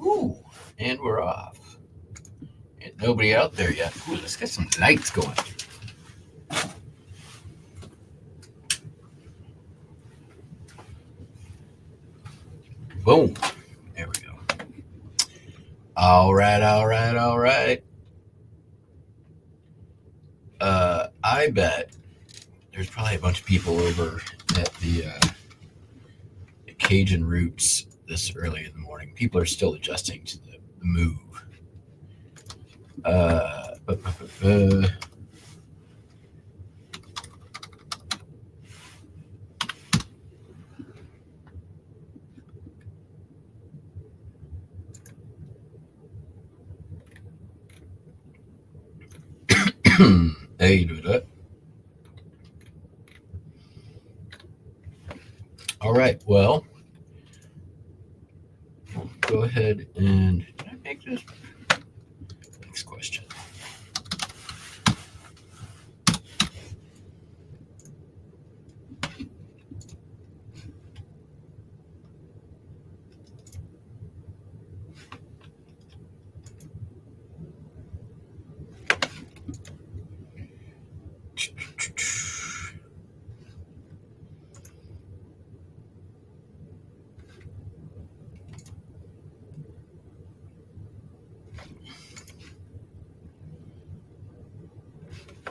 Ooh, and we're off. And nobody out there yet. Ooh, let's get some lights going. Boom. There we go. All right, all right, all right. I bet there's probably a bunch of people over at the Cajun Roots this early in the morning. People are still adjusting to the move. Uh, uh, uh, There you do that. All right. Well, go ahead and did I make this? Next question.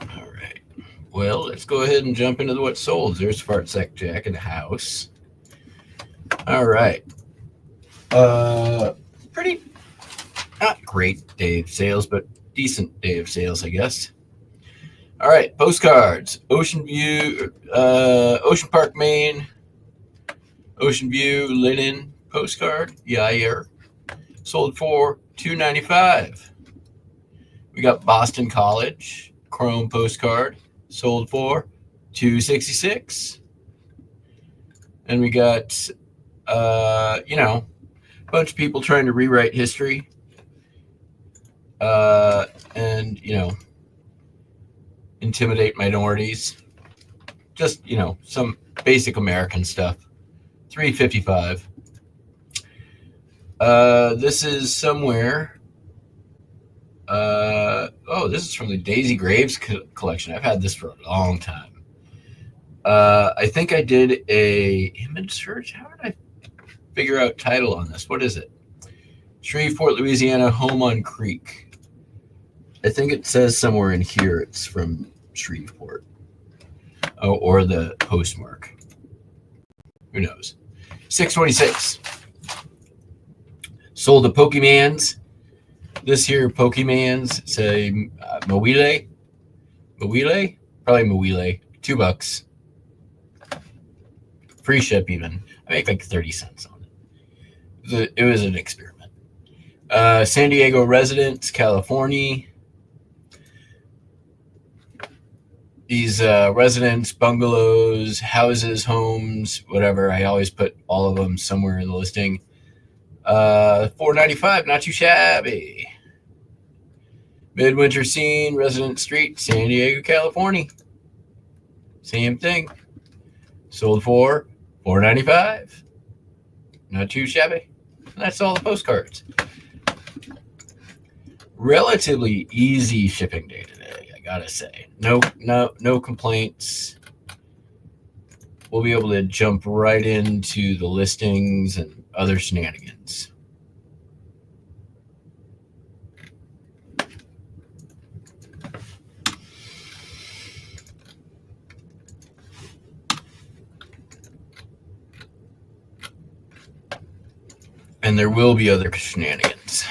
All right. Well, let's go ahead and jump into what sold. There's Fart Sack Jack in the house. All right. Pretty not great day of sales, but decent day of sales, I guess. All right, postcards. Ocean View, Ocean Park, Maine. Ocean View linen postcard. Yair sold for $2.95. We got Boston College chrome postcard sold for $2.66. And we got a bunch of people trying to rewrite history. And intimidate minorities. Just, some basic American stuff. $3.55. This is somewhere. This is from the Daisy Graves collection. I've had this for a long time. I think I did a image search. How did I figure out title on this? What is it? Shreveport, Louisiana, Home on Creek. I think it says somewhere in here it's from Shreveport. Oh, or the postmark. Who knows? $6.26. Sold the Pokemans. This here Pokemans say Mowile. Probably Mowile. $2. Free ship even. I make like 30 cents on it. It was an experiment. San Diego residents, California. These residents, bungalows, houses, homes, whatever. I always put all of them somewhere in the listing. $4.95, not too shabby. Midwinter Scene, Resident Street, San Diego, California. Same thing. Sold for $4.95. Not too shabby. And that's all the postcards. Relatively easy shipping day today, I gotta say. No complaints. We'll be able to jump right into the listings and other shenanigans. And there will be other shenanigans.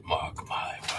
Mark my word.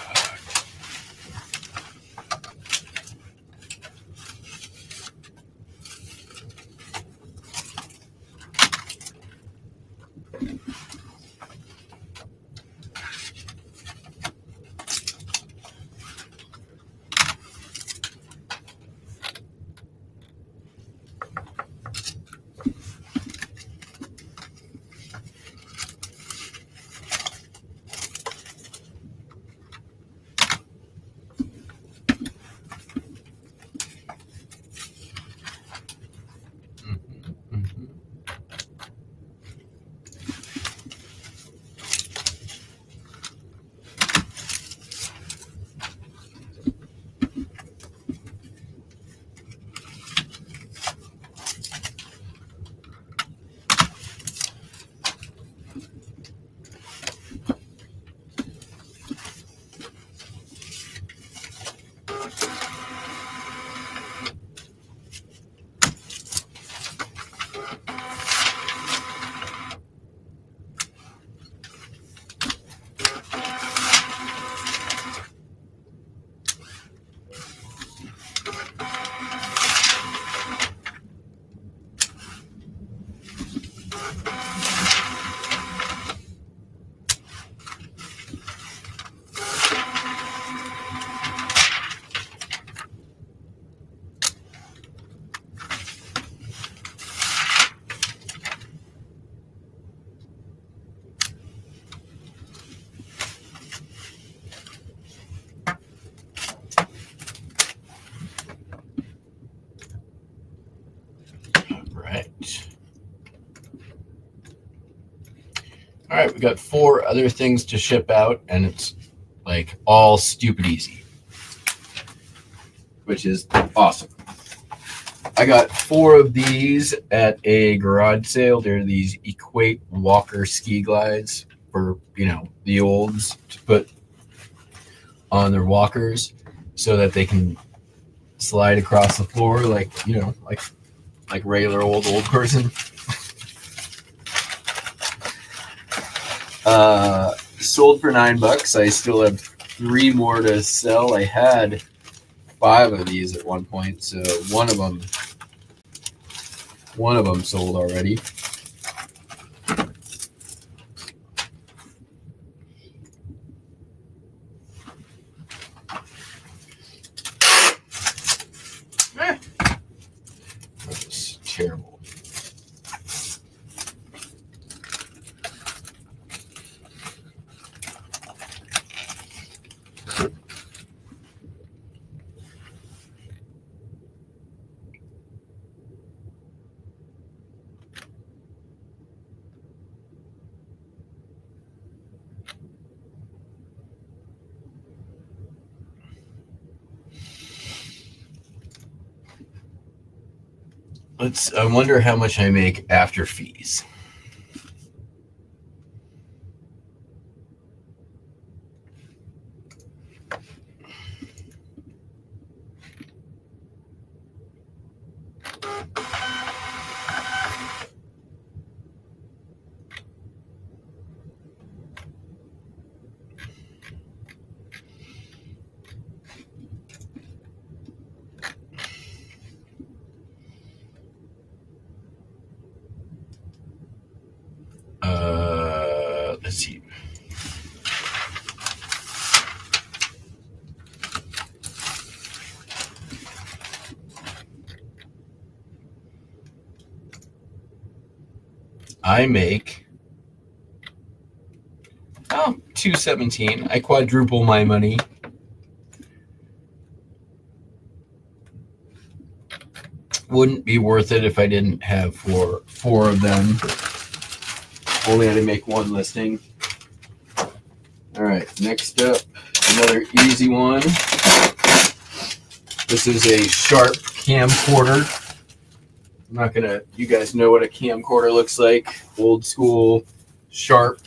right. All right, we got 4 other things to ship out, and it's like all stupid easy, which is awesome. I got 4 of these at a garage sale. They're these Equate Walker ski glides for, the olds to put on their walkers so that they can slide across the floor like regular old person. Sold for $9. I still have 3 more to sell. I had 5 of these at one point, so one of them sold already. That's terrible. I wonder how much I make after fees. Let's see. I make $217. I quadruple my money. Wouldn't be worth it if I didn't have four of them. Only had to make 1 listing. All right, next up, another easy one. This is a Sharp camcorder. I'm not gonna. You guys know what a camcorder looks like. Old school Sharp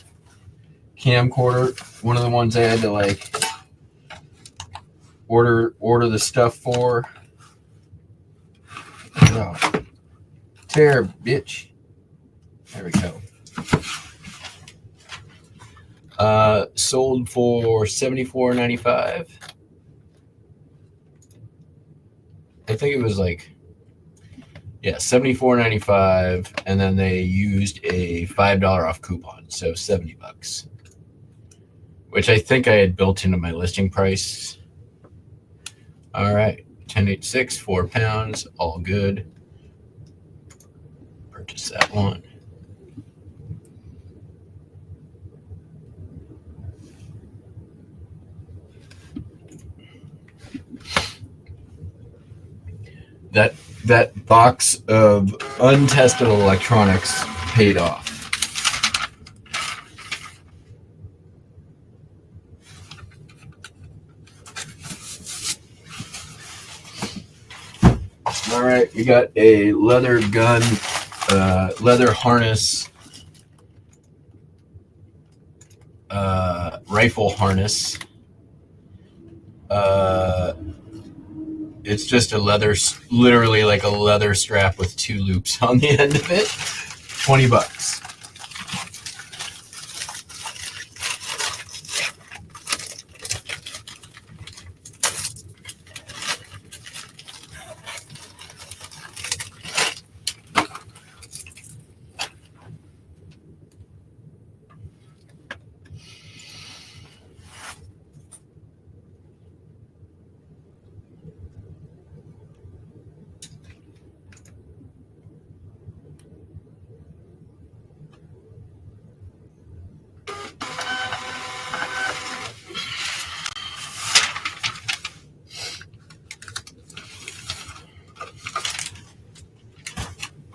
camcorder. One of the ones I had to order the stuff for. Oh, tear, bitch. There we go. Sold for $74.95. I think it was $74.95, and then they used a $5 off coupon, so $70, which I think I had built into my listing price. All right, 1086, 4 pounds, all good. Purchase that one. That box of untested electronics paid off. All right, we got a leather gun, leather harness, rifle harness. It's just literally like a leather strap with 2 loops on the end of it. $20.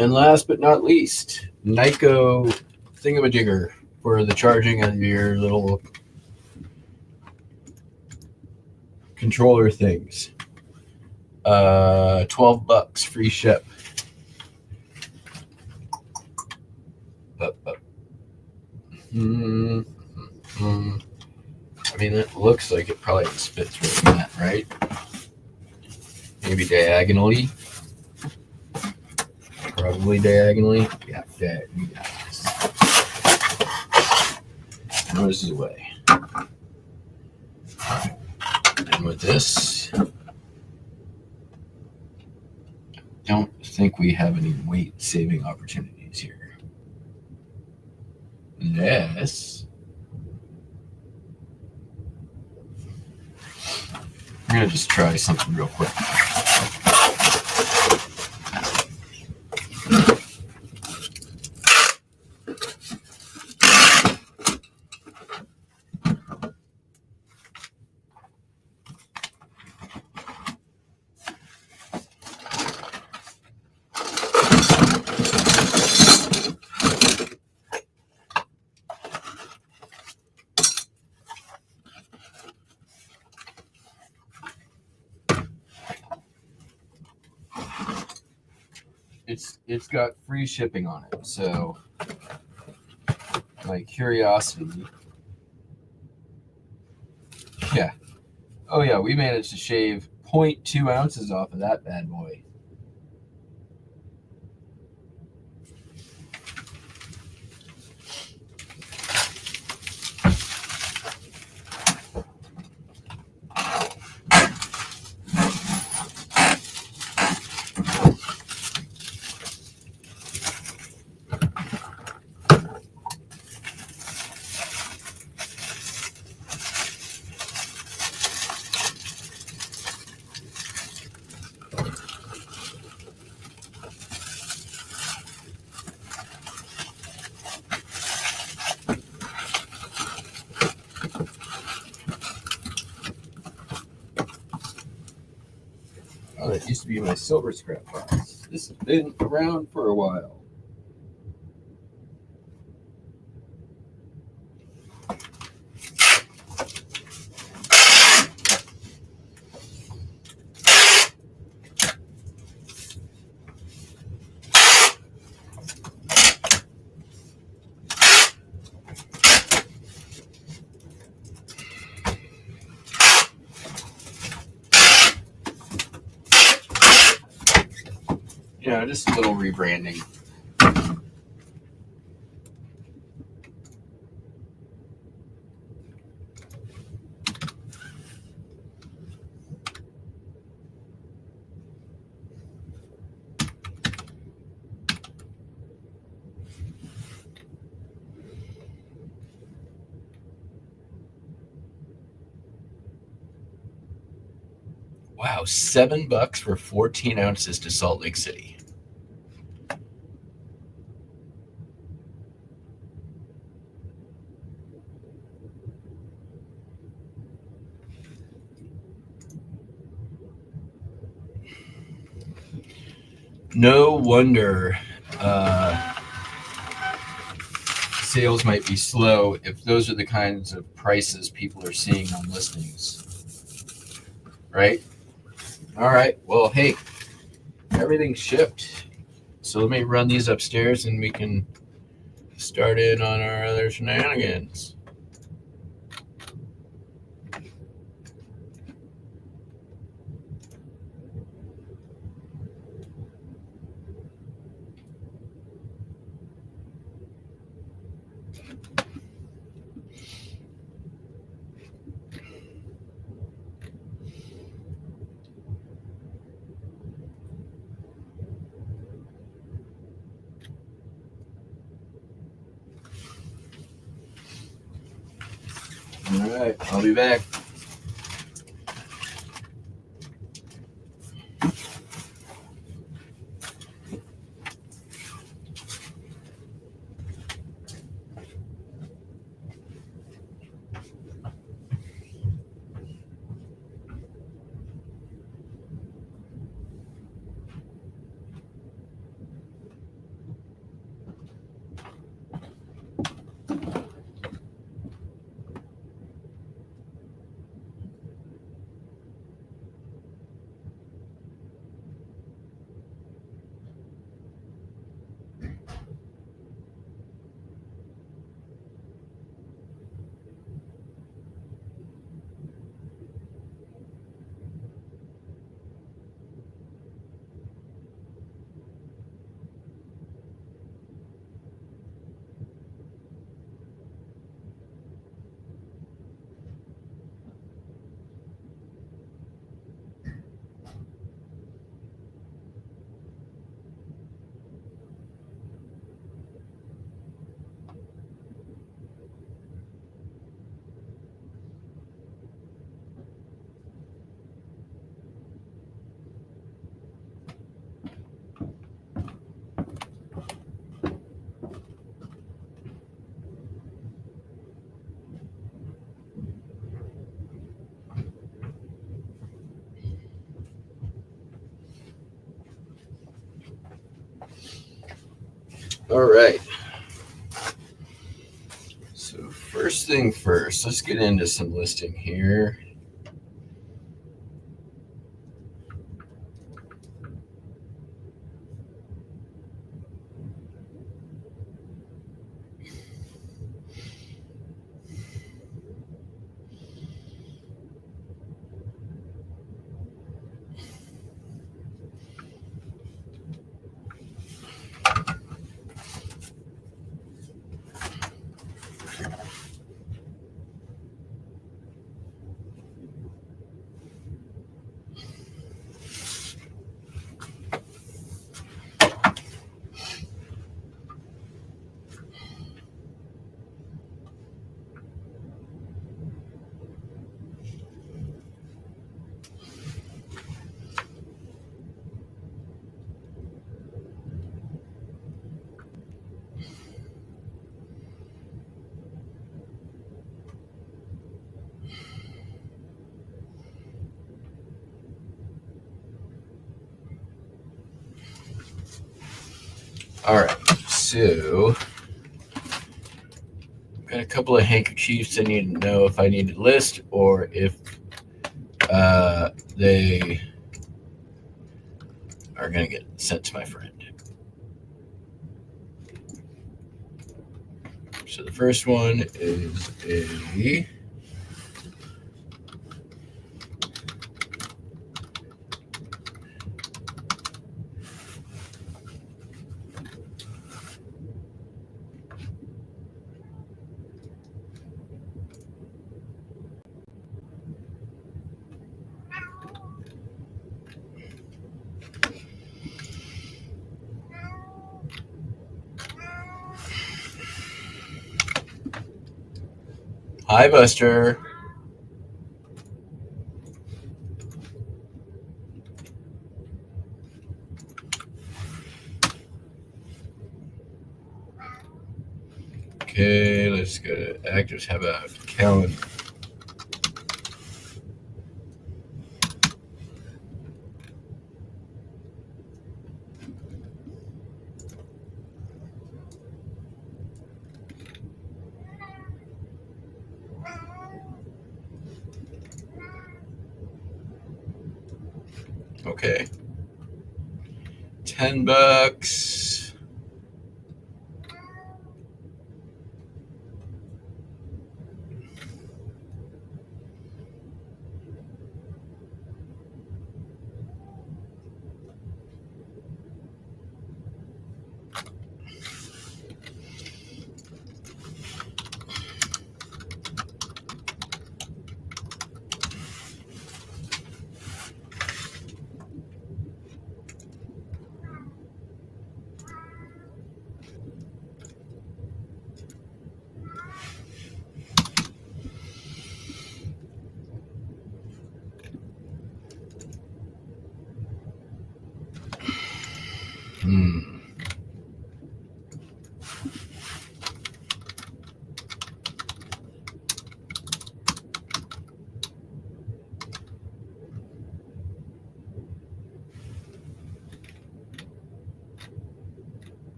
And last but not least, Nyko thingamajigger for the charging of your little controller things. $12 free ship. I mean, it looks like it probably spits right in that, right? Maybe diagonally. Probably diagonally. Yeah, diagonally. Now this is away. And with this, don't think we have any weight saving opportunities here. This, I'm gonna just try something real quick. It's got free shipping on it, so my curiosity. Yeah. Oh yeah, we managed to shave 0.2 ounces off of that bad boy. Oh, that used to be my silver scrap box. This has been around for a while. Yeah, just a little rebranding. Wow, $7 for 14 ounces to Salt Lake City. No wonder sales might be slow if those are the kinds of prices people are seeing on listings. Right? All right. Well, hey, everything's shipped. So let me run these upstairs and we can start in on our other shenanigans. All right, I'll be back. All right. So first thing first, let's get into some listing here. All right, so got a couple of handkerchiefs I need to know if I need to list or if they are going to get sent to my friend. So the first one is a Hi, Buster. Okay, let's go to actors. How about calendar? Okay. $10.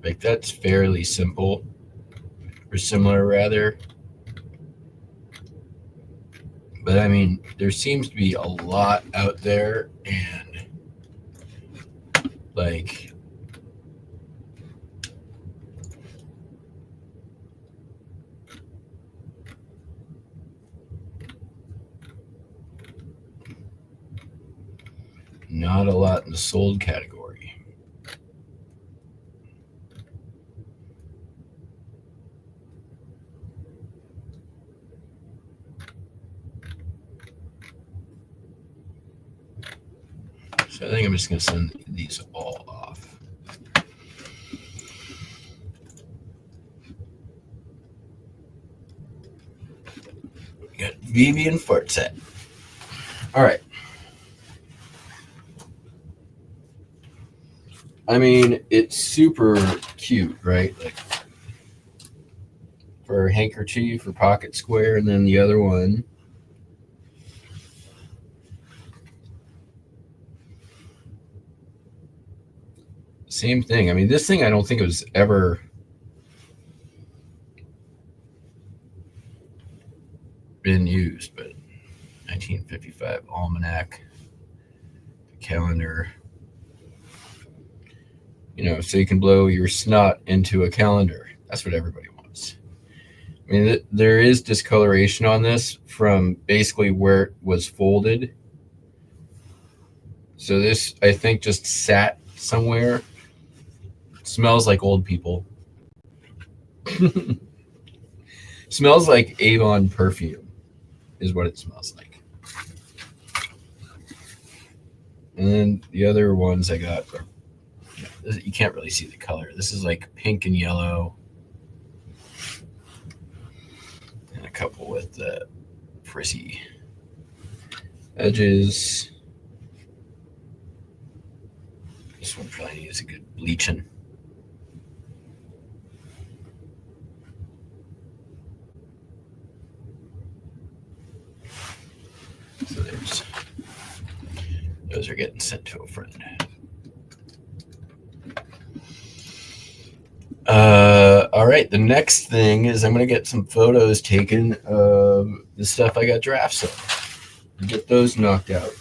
Like that's fairly simple, or similar rather. But I mean, there seems to be a lot out there, and like not a lot in the sold category. So I think I'm just going to send these all off. Vivian Fortsett. All right. I mean, it's super cute, right? Like for handkerchief or pocket square, and then the other one. Same thing. I mean, this thing I don't think it was ever been used, but 1955 almanac, calendar. So you can blow your snot into a calendar. That's what everybody wants. I mean, there is discoloration on this from basically where it was folded. So this, I think, just sat somewhere. It smells like old people. Smells like Avon perfume is what it smells like. And then the other ones I got are, you can't really see the color. This is like pink and yellow. And a couple with the frizzy edges. This one probably needs a good bleaching. So those are getting sent to a friend. All right, the next thing is I'm going to get some photos taken of the stuff I got drafts of and get those knocked out.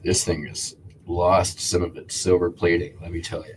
This thing has lost some of its silver plating, let me tell you.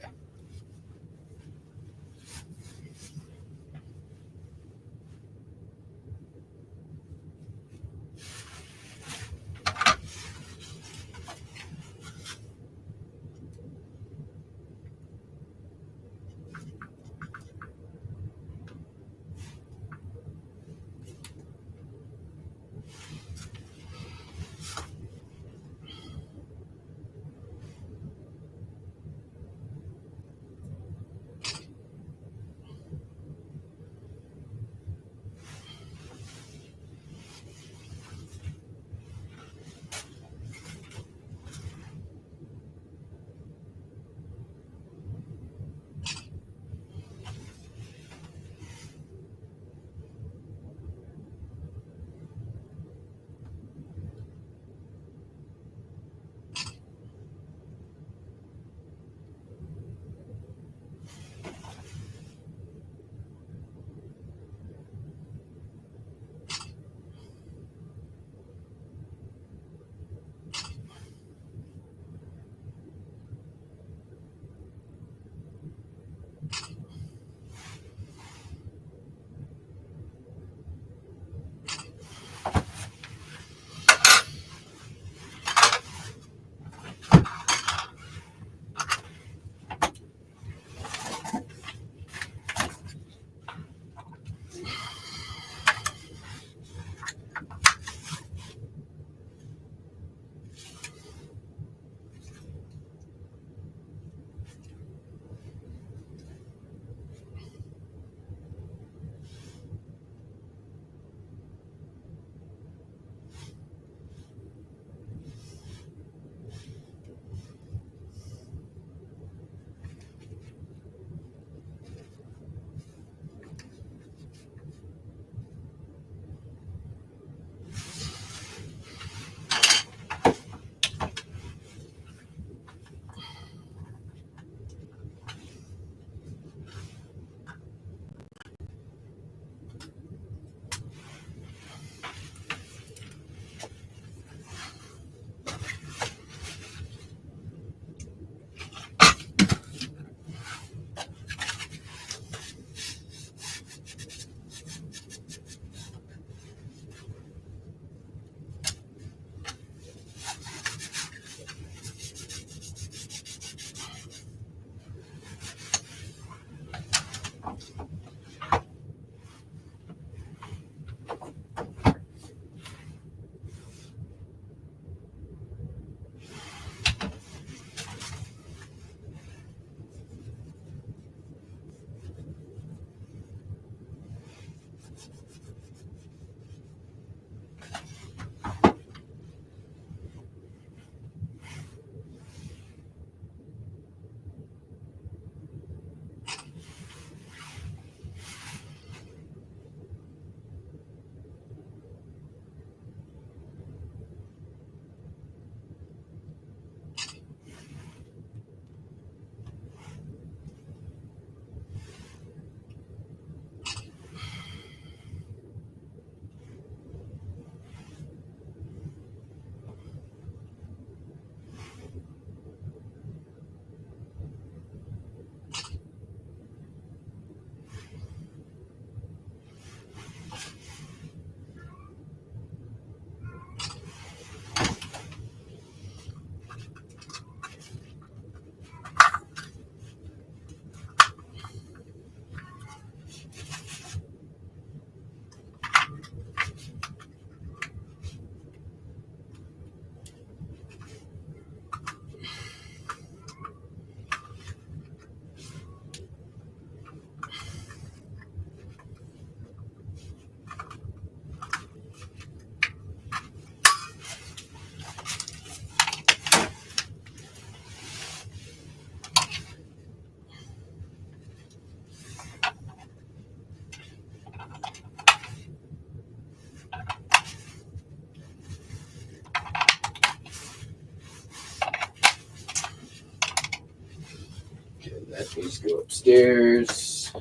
Cheers.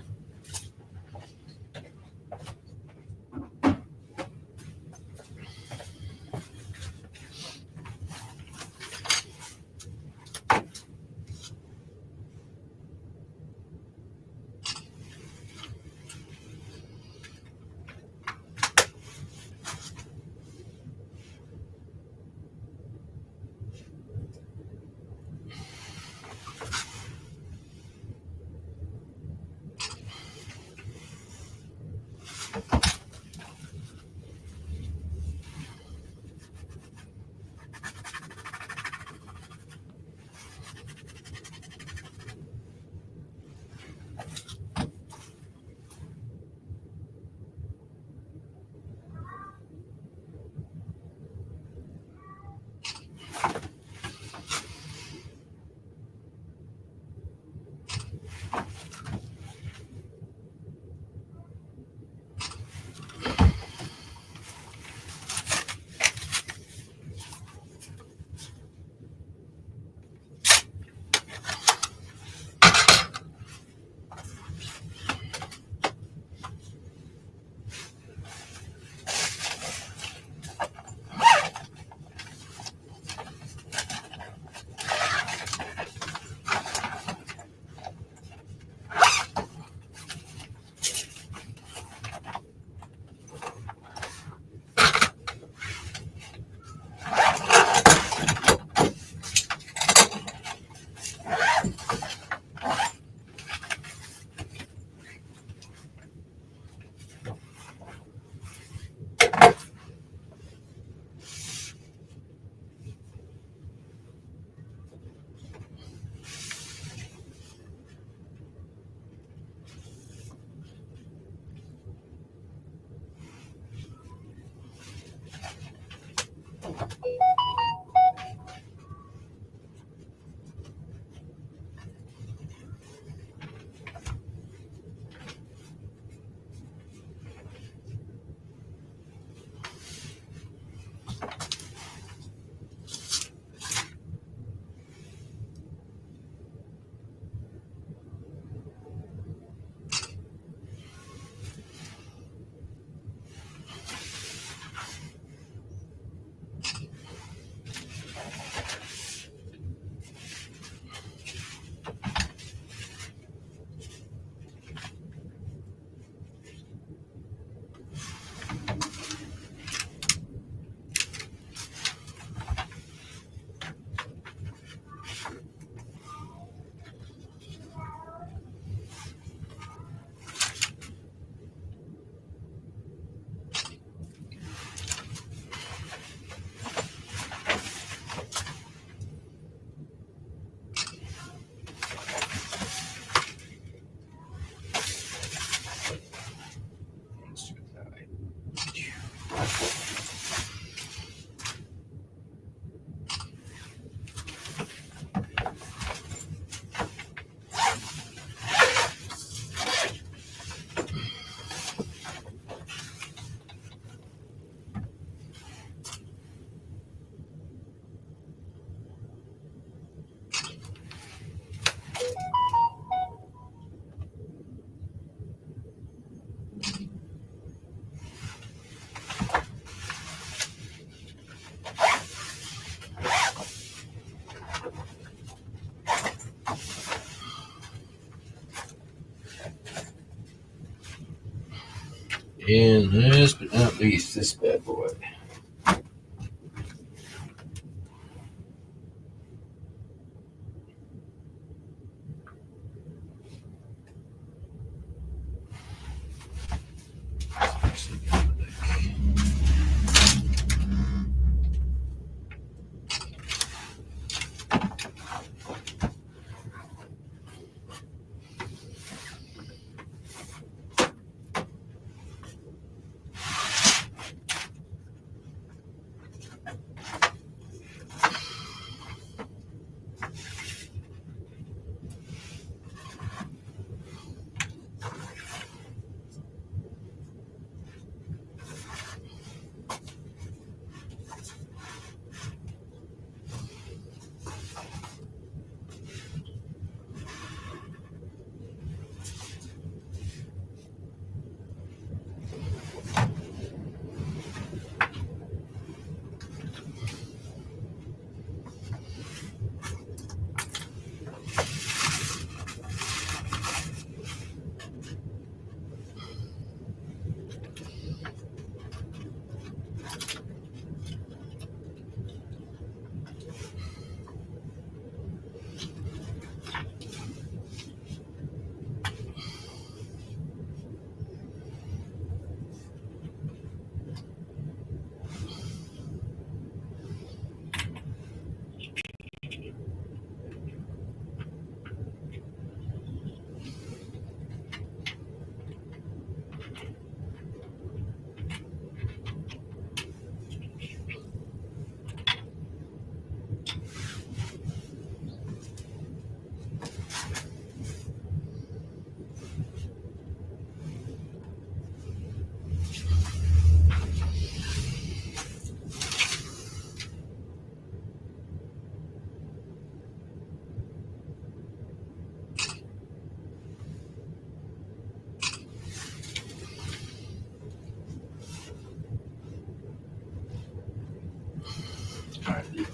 And last but not least, this bad boy.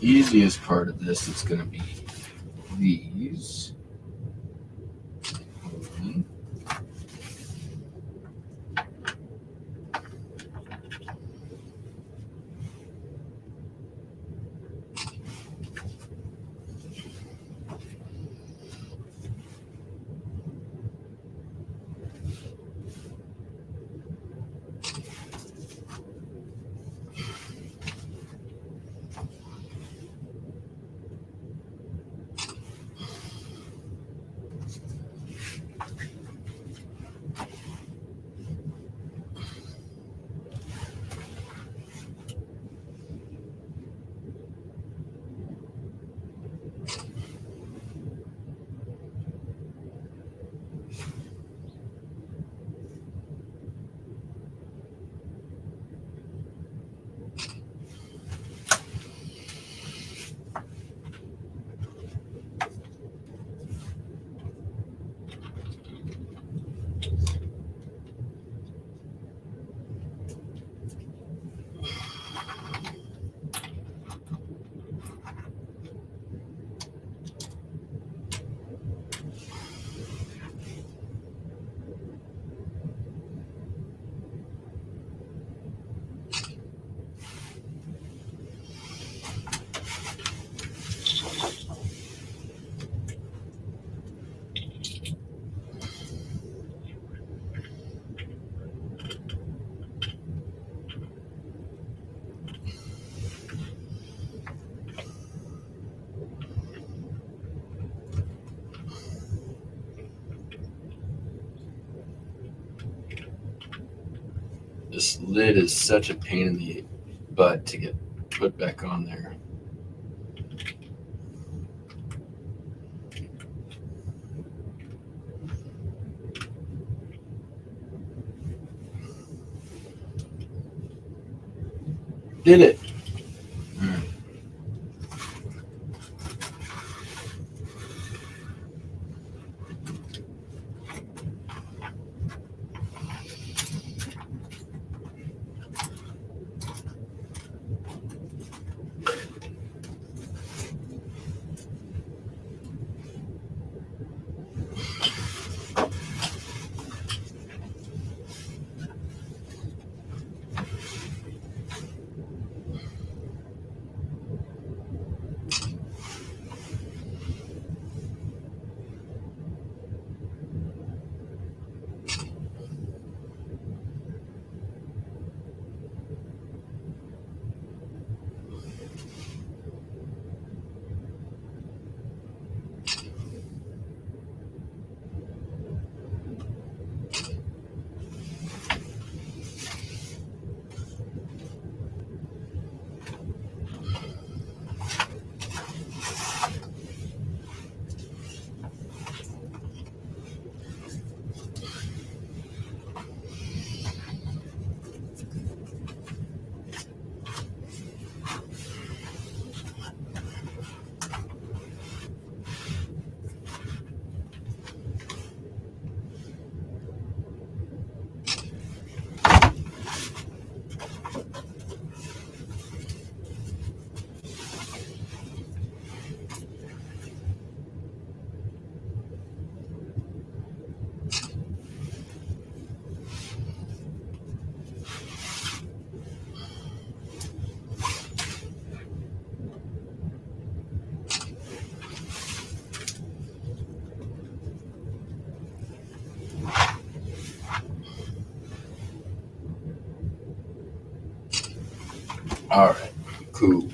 easiest part of this is going to be these. This lid is such a pain in the butt to get put back on there. Did it? All right, cool.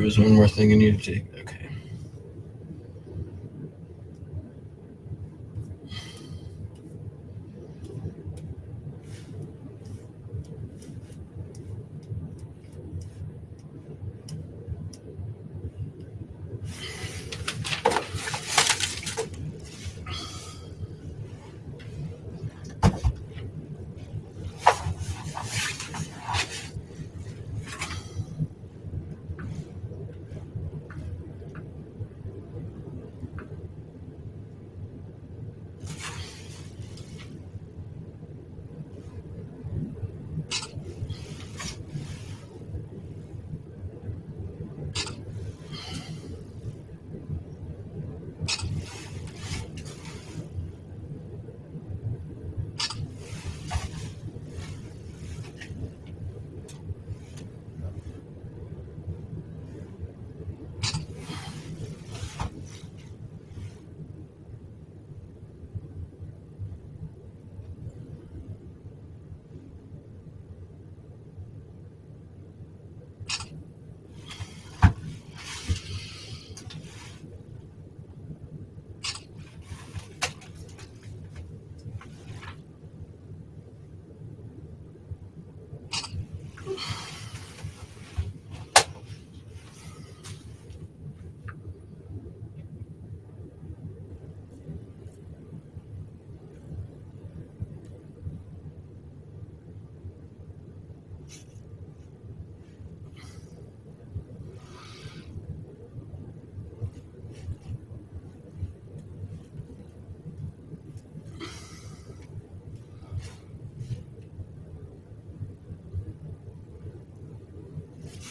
there was one more thing I needed to take. Okay.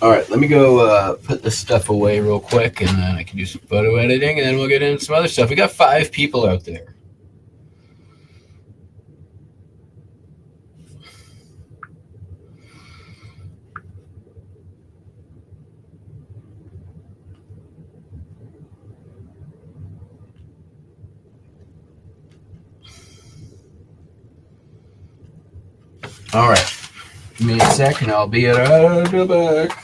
All right, let me go put this stuff away real quick, and then I can do some photo editing, and then we'll get into some other stuff. We got 5 people out there. All right, give me a sec, and I'll be right back.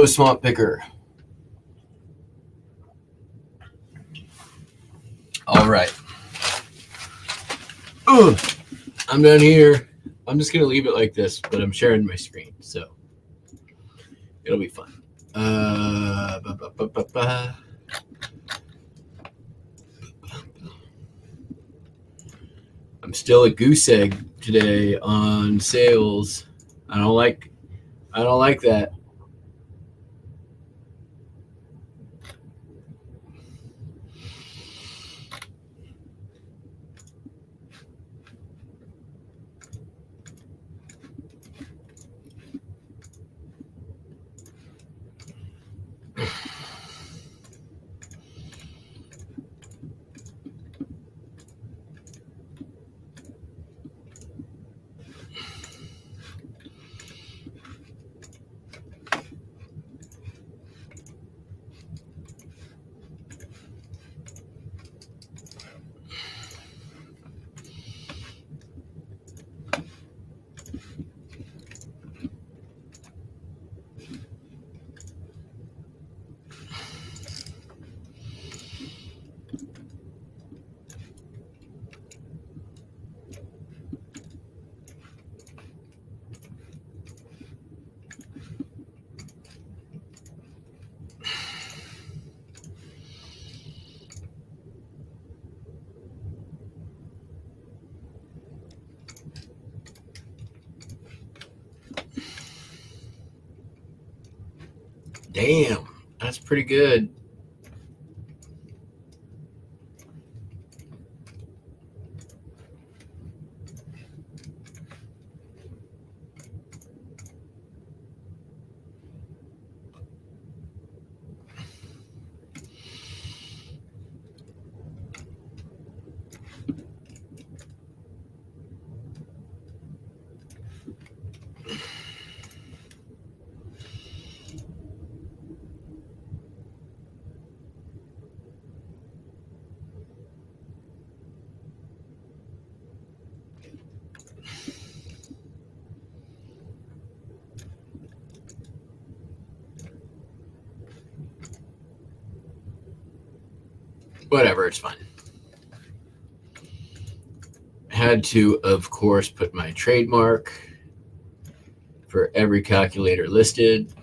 Hello, Swamp Picker. All right. Ugh. I'm done here. I'm just going to leave it like this, but I'm sharing my screen, so it'll be fun. I'm still a goose egg today on sales. I don't like that. Damn, that's pretty good. Whatever, it's fine. Had to, of course, put my trademark for every calculator listed.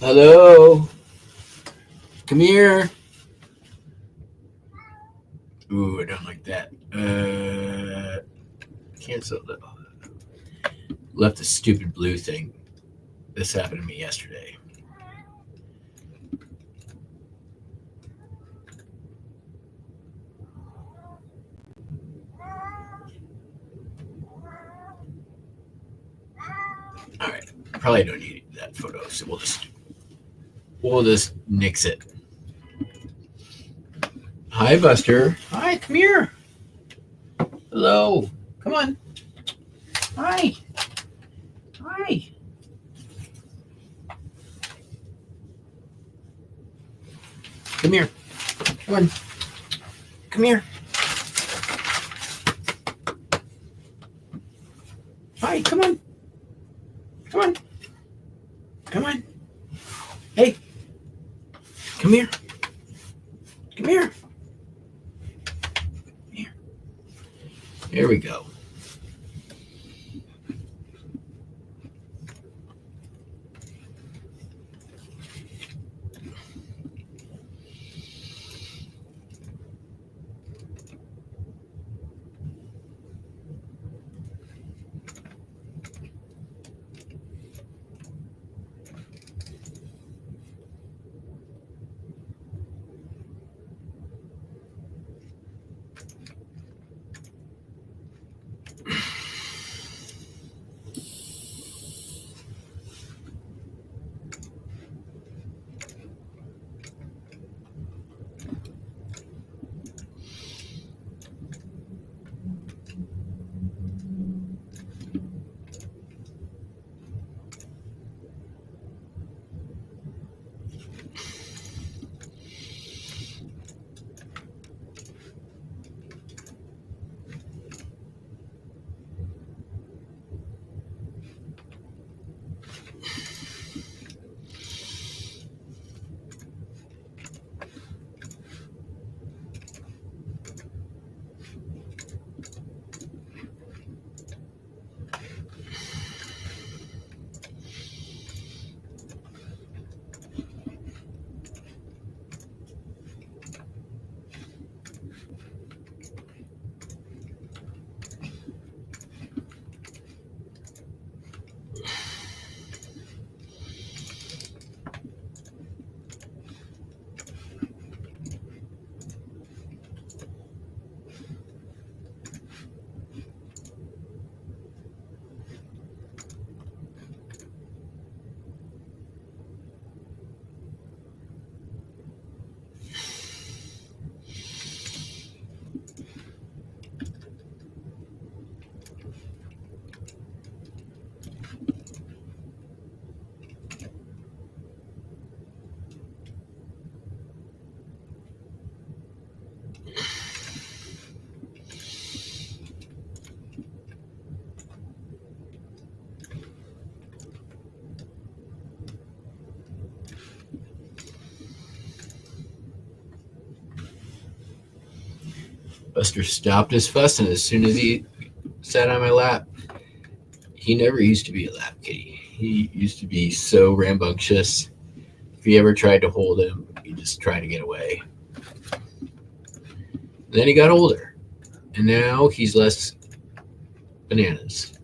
Hello. Come here. Ooh, I don't like that. Cancel that. Left the stupid blue thing. This happened to me yesterday. All right. Probably don't need that photo, so we'll just nix it. Hi, Buster. Hi, come here. Hello. Come on. Hi. Hi. Come here. Come on. Come here. Hi, come on. Come on. Come on. Hey. Come here. Come here. Here. Here we go. Buster stopped his fussing as soon as he sat on my lap. He never used to be a lap kitty. He used to be so rambunctious. If you ever tried to hold him, he just tried to get away. Then he got older, and now he's less bananas.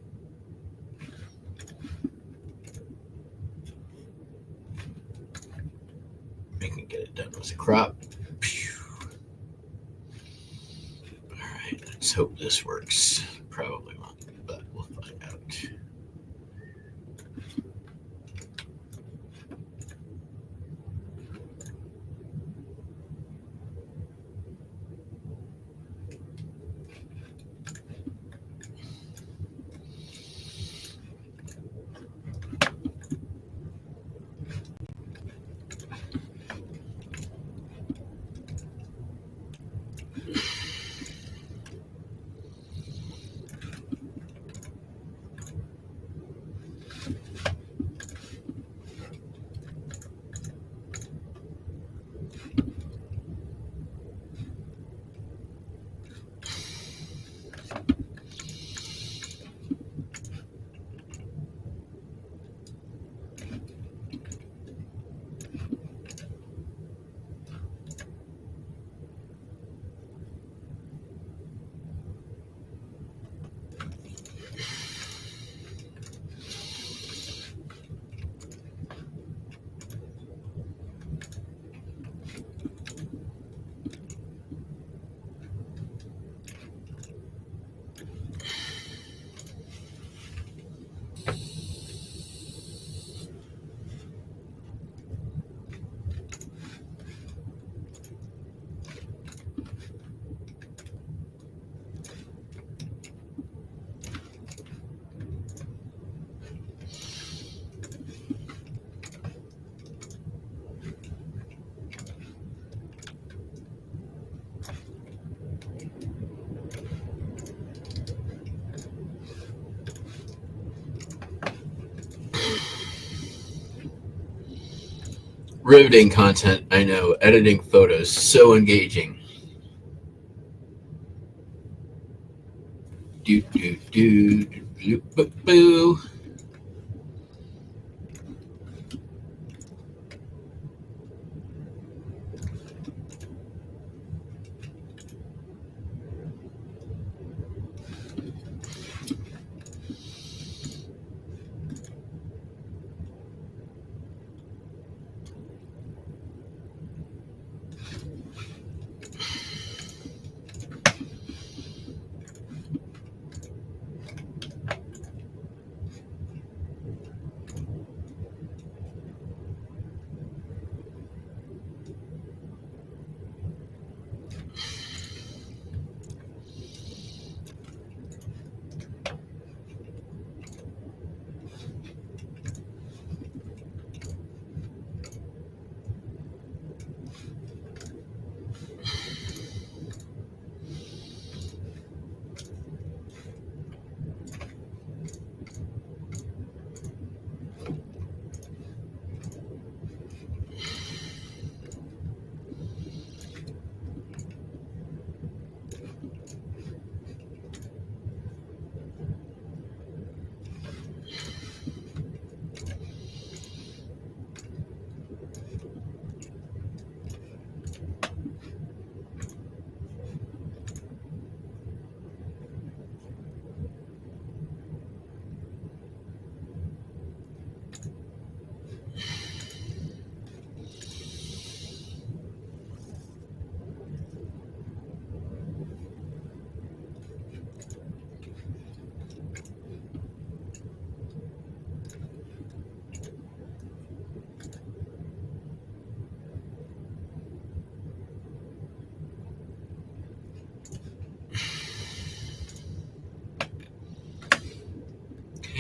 I can get it done with a crop. All right, let's hope this works. Probably won't, but we'll find out. Riveting content, I know. Editing photos, so engaging. Do do do do boo boo.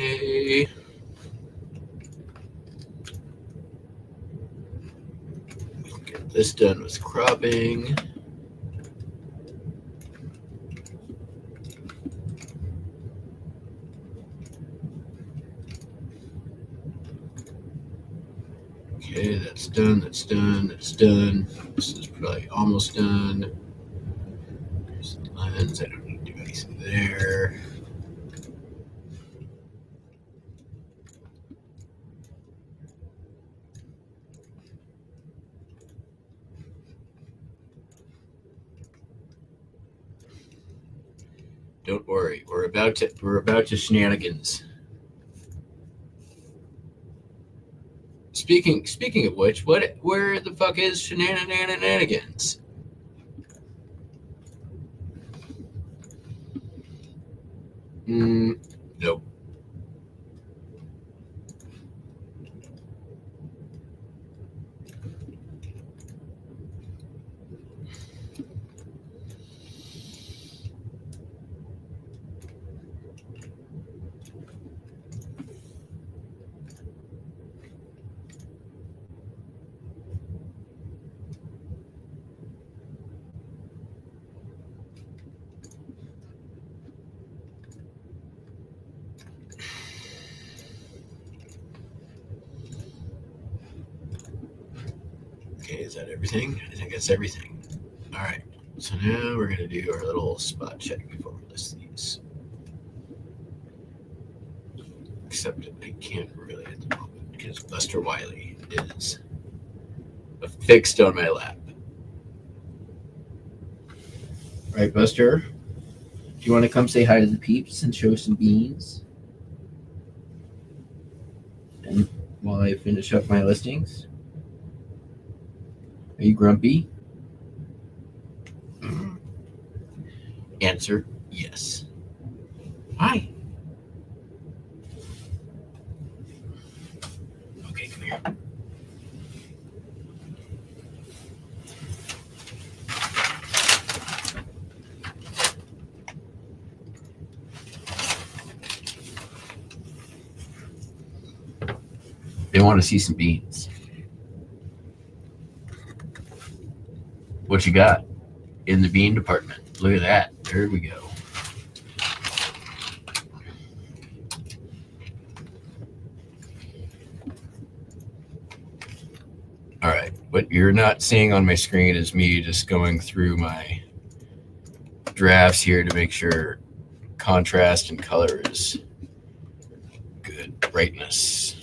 Okay. Get this done with cropping. Okay, that's done, that's done, that's done. This is probably almost done. There's the buttons. I don't need to do anything there. Don't worry, we're about to shenanigans. Speaking of which, where the fuck is shenanigans? Nope. Okay, is that everything? I think that's everything. All right. So now we're going to do our little spot check before we list these. Except I can't really at the moment because Buster Wiley is fixed on my lap. Right, Buster? Do you want to come say hi to the peeps and show some beans? And while I finish up my listings? Are you grumpy? Answer, yes. Hi. Okay, come here. They want to see some beans. What you got in the bean department? Look at that. There we go. All right. What you're not seeing on my screen is me just going through my drafts here to make sure contrast and color is good. Brightness.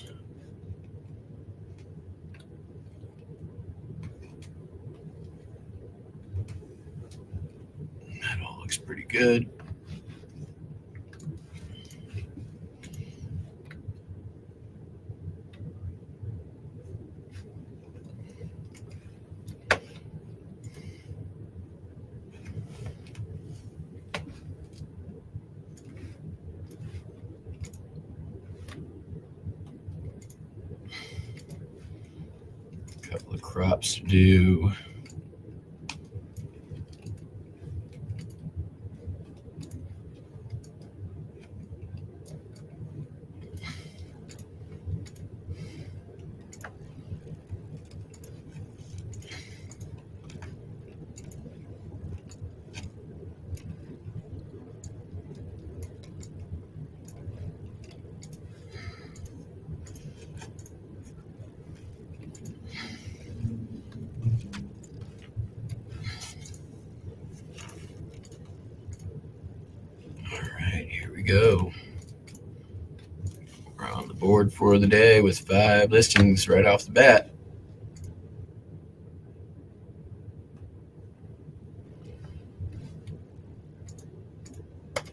That all looks pretty good. Couple of crops to do. Go. We're on the board for the day with 5 listings right off the bat.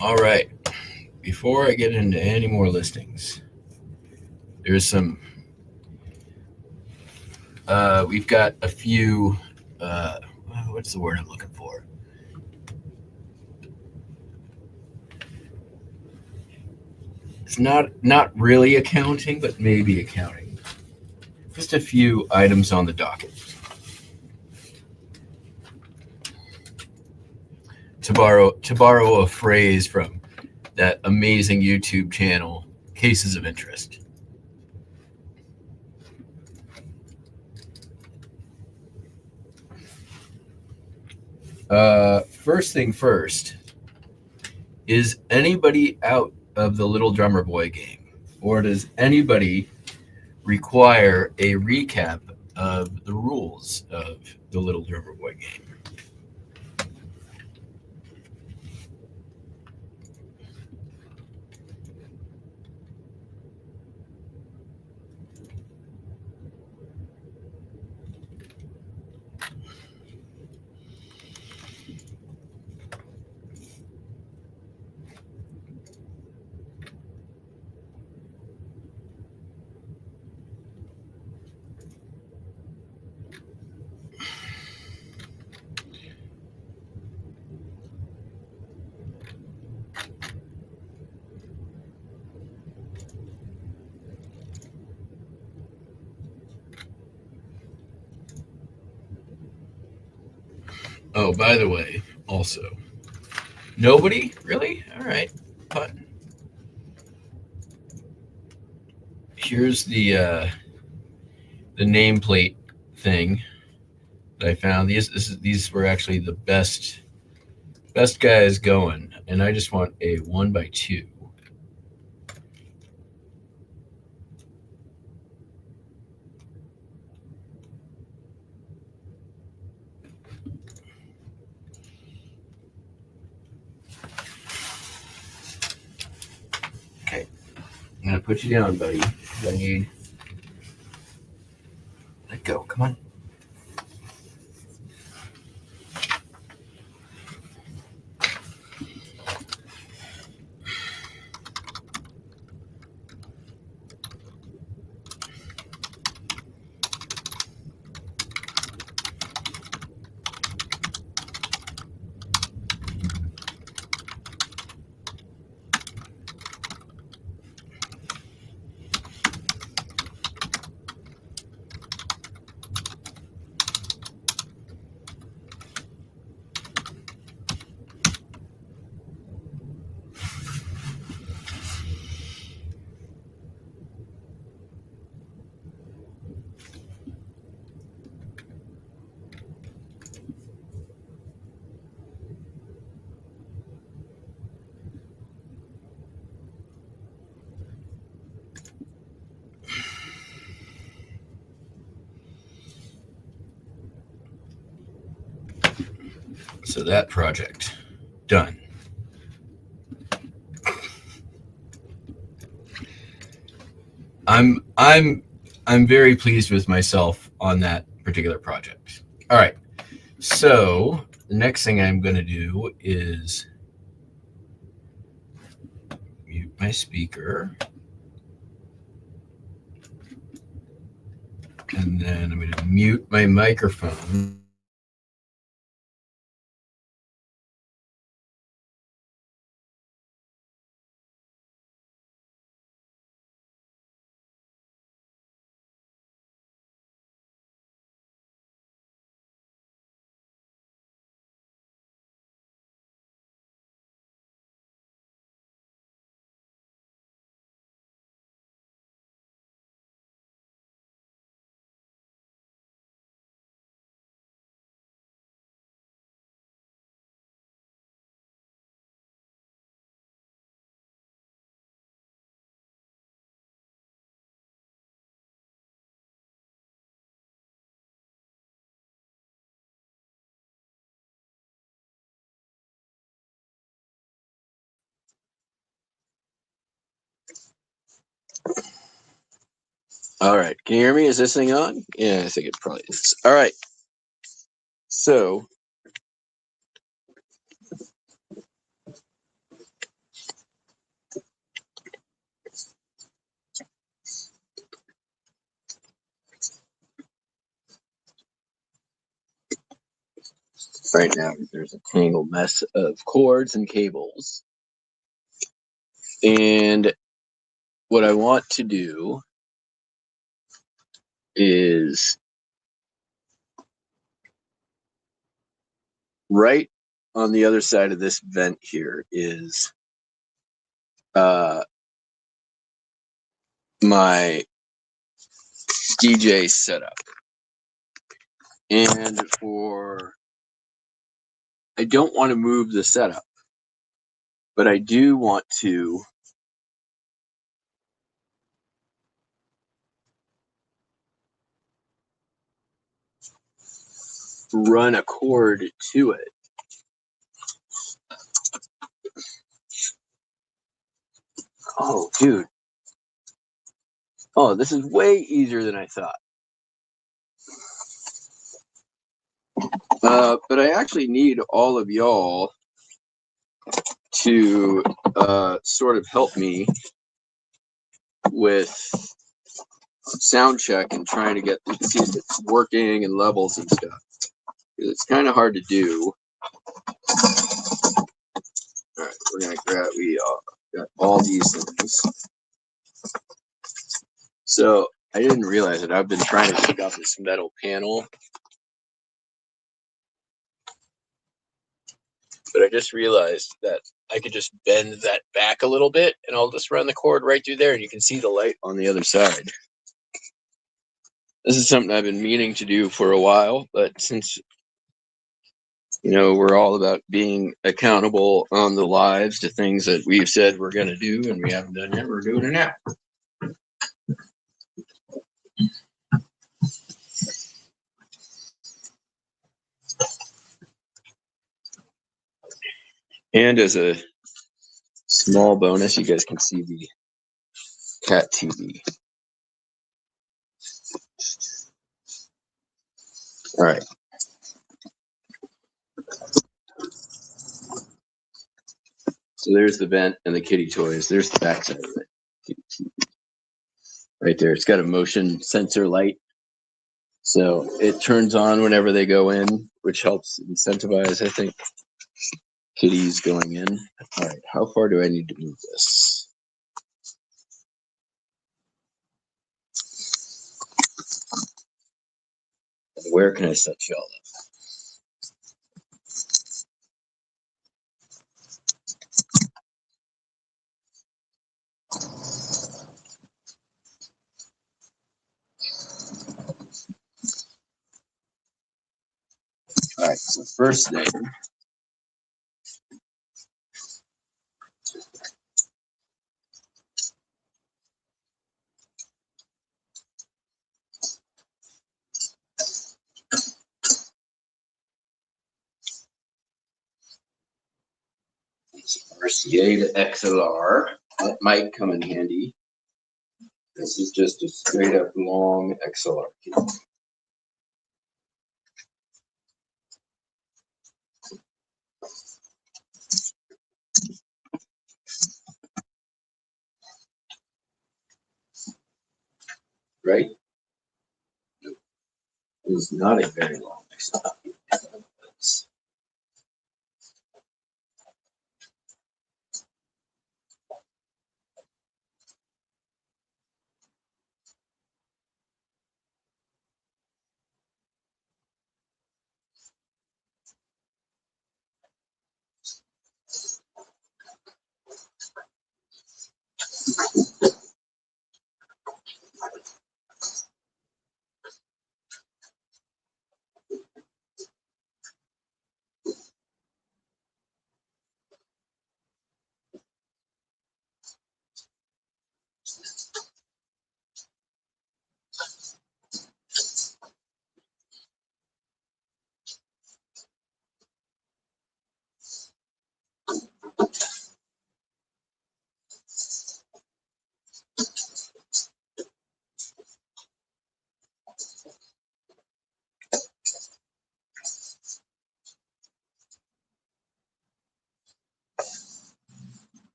All right. Before I get into any more listings, there's some. We've got a few. What's the word I'm looking for? It's not really accounting, but maybe accounting. Just a few items on the docket. To borrow a phrase from that amazing YouTube channel, Cases of Interest. First thing first, is anybody out of the Little Drummer Boy game? Or does anybody require a recap of the rules of the Little Drummer Boy game? Oh, by the way, also, nobody really. All right, but here's the nameplate thing that I found. These were actually the best guys going, and I just want a 1x2. Okay, I'm gonna put you down, buddy. I need let go. Come on. So that project done. I'm very pleased with myself on that particular project. All right. So the next thing I'm going to do is mute my speaker, and then I'm going to mute my microphone. All right. Can you hear me? Is this thing on? Yeah, I think it probably is. All right. So right now there's a tangled mess of cords and cables. And what I want to do is right on the other side of this vent here is my DJ setup. And I don't want to move the setup, but I do want to run a cord to it. Oh, dude. Oh, this is way easier than I thought. But I actually need all of y'all to sort of help me with sound check and trying to see if it's working and levels and stuff. It's kind of hard to do. All right, we're gonna grab. We got all these things. So I didn't realize it. I've been trying to pick up this metal panel. But I just realized that I could just bend that back a little bit, and I'll just run the cord right through there, and you can see the light on the other side. This is something I've been meaning to do for a while, but since we're all about being accountable on the lives to things that we've said we're going to do and we haven't done yet, we're doing it now. And as a small bonus, you guys can see the cat TV. All right. So there's the vent and the kitty toys. There's the backside of it. Right there. It's got a motion sensor light. So it turns on whenever they go in, which helps incentivize, I think, kitties going in. All right. How far do I need to move this? And where can I set y'all up? All right, so first thing, RCA to XLR. That might come in handy. This is just a straight up long XLR cable. Right? It is not a very long XLR cable.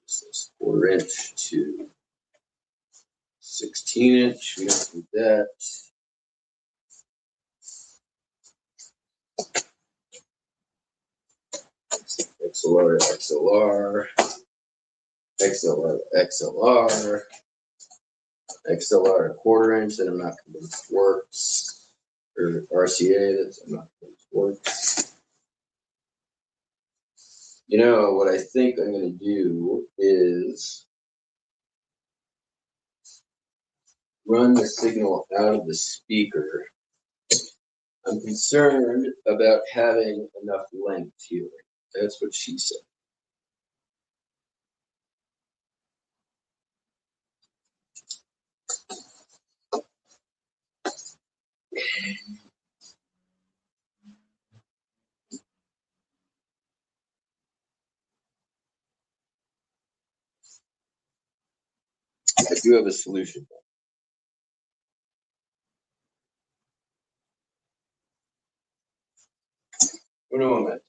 This is 1/4 inch to 16 inch. We don't need that. XLR, XLR, XLR, XLR, XLR 1/4 inch that I'm not convinced works, or RCA that I'm not convinced works. What I think I'm going to do is run the signal out of the speaker. I'm concerned about having enough length here. That's what she said. I do have a solution. Un momento.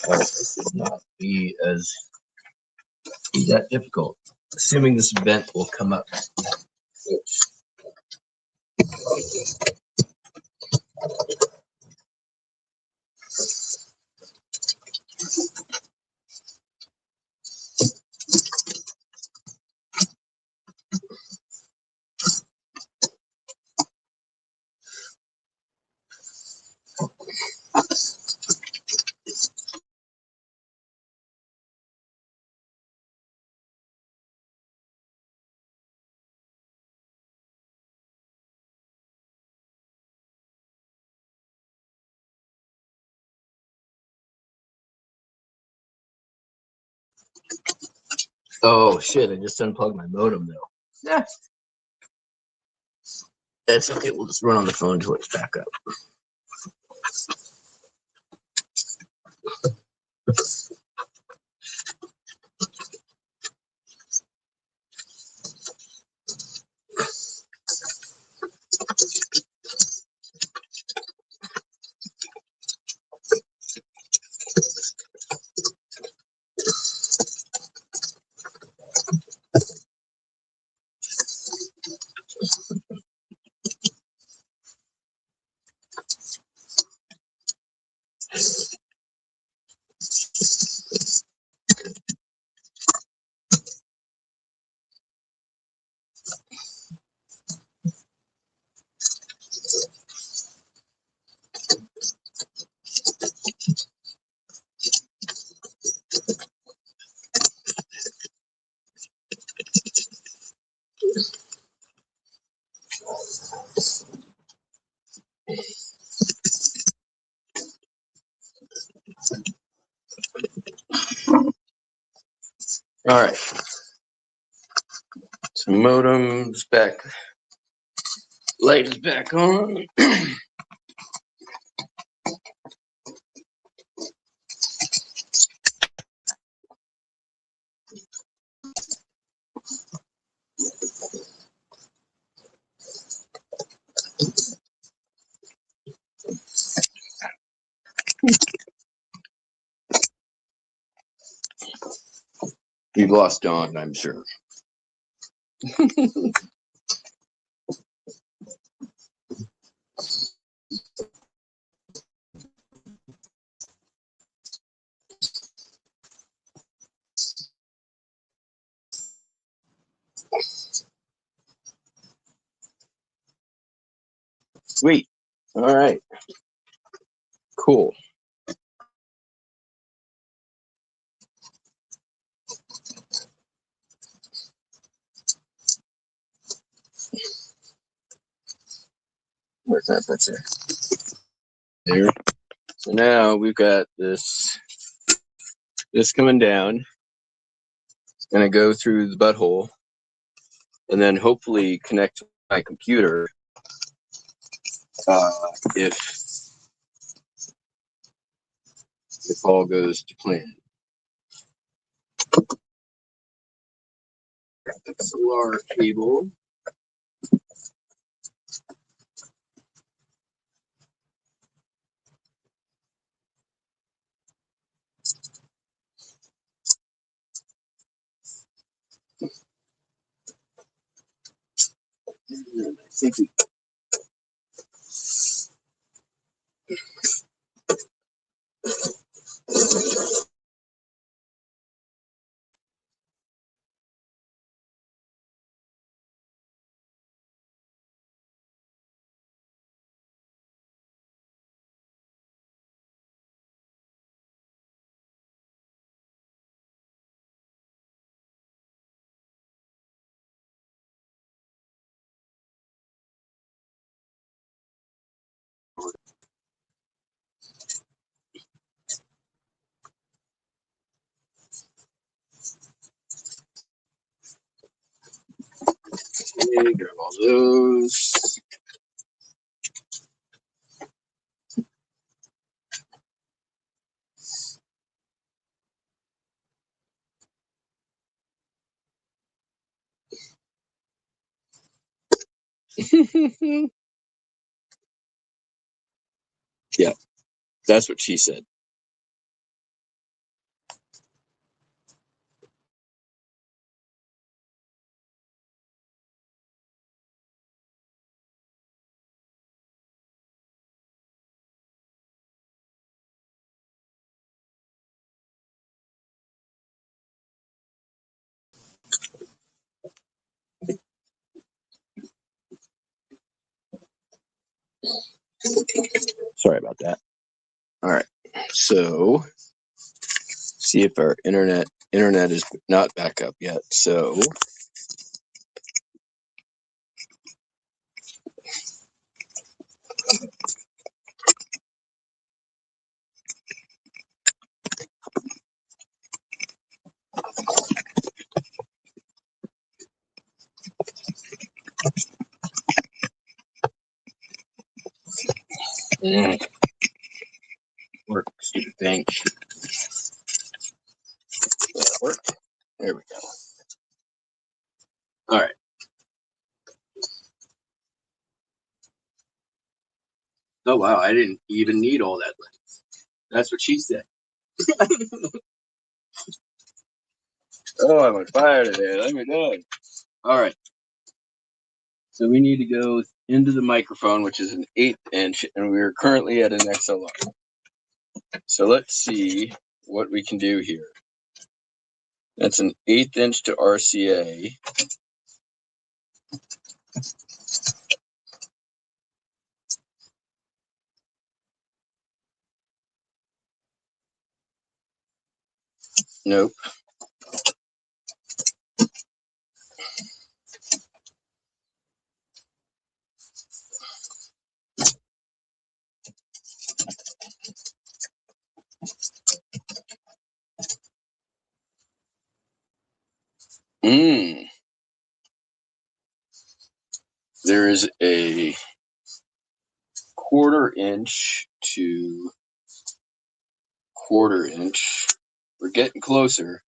This should not be that difficult. Assuming this vent will come up. Oh shit, I just unplugged my modem though. Yeah. That's okay, we'll just run on the phone until it's back up. All right. So modem's back. Light is back on. You've lost Dawn, I'm sure. Sweet. All right. Cool. Where's that picture? There. So now we've got this coming down. It's gonna go through the butthole. and then hopefully connect to my computer if all goes to plan. Got the solar cable. I think we grab all those. Yeah, that's what she said. Sorry about that. All right, so see if our internet is not back up yet. So work. Stupid thing. That'll work. There we go. All right. Oh wow, I didn't even need all that lens. That's what she said. Oh, I'm on fire today. Let me know. All right. So we need to go into the microphone, which is an 1/8 inch, and we're currently at an XLR. So let's see what we can do here. That's an 1/8 inch to RCA. Nope. There is a 1/4 inch to 1/4 inch. We're getting closer.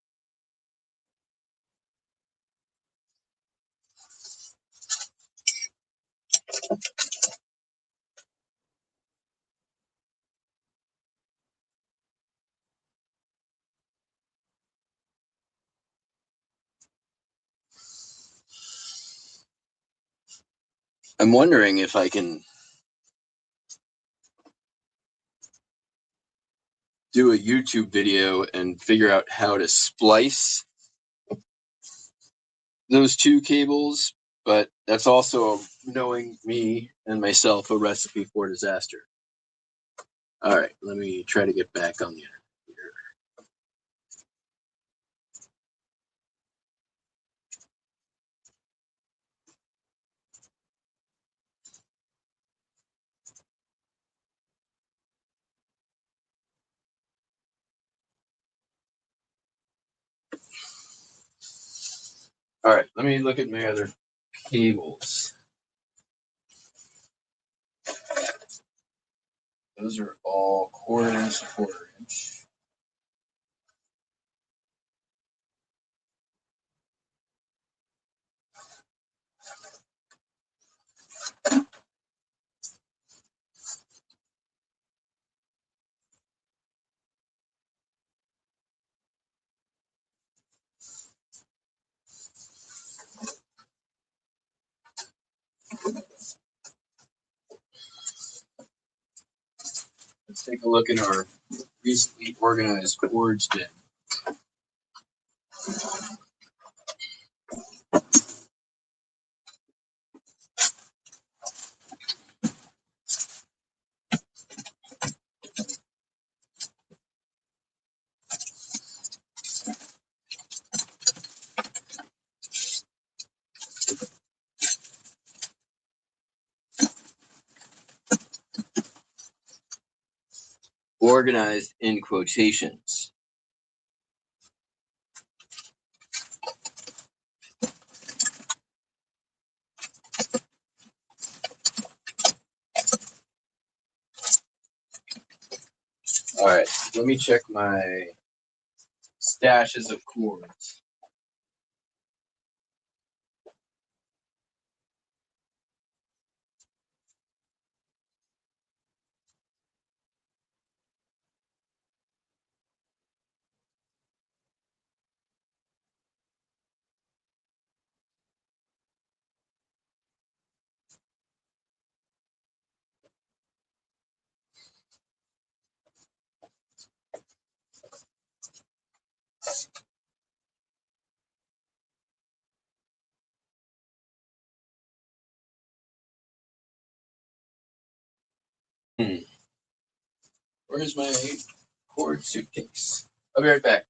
I'm wondering if I can do a YouTube video and figure out how to splice those two cables, but that's also, knowing me and myself, a recipe for disaster. All right, let me try to get back on the internet here. All right, let me look at my other cables. Those are all quarter-inch. Let's take a look at our recently organized cords bin. Organized in quotations. All right, let me check my stashes of cords. Where's my cord suitcase? I'll be right back.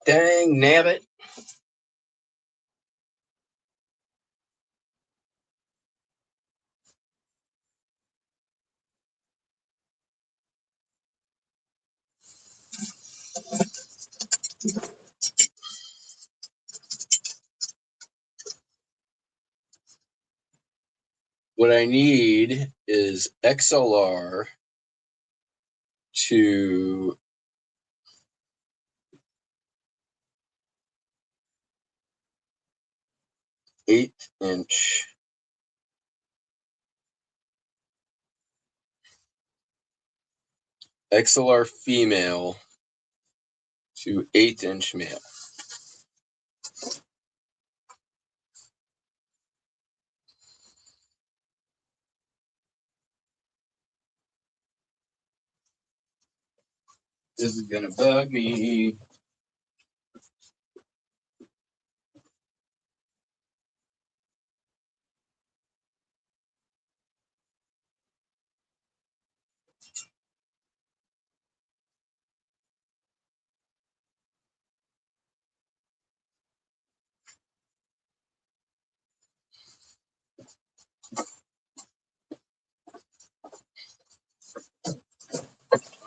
Dang nabbit. What I need is XLR to eighth-inch XLR female to 1/8" male. This is gonna bug me.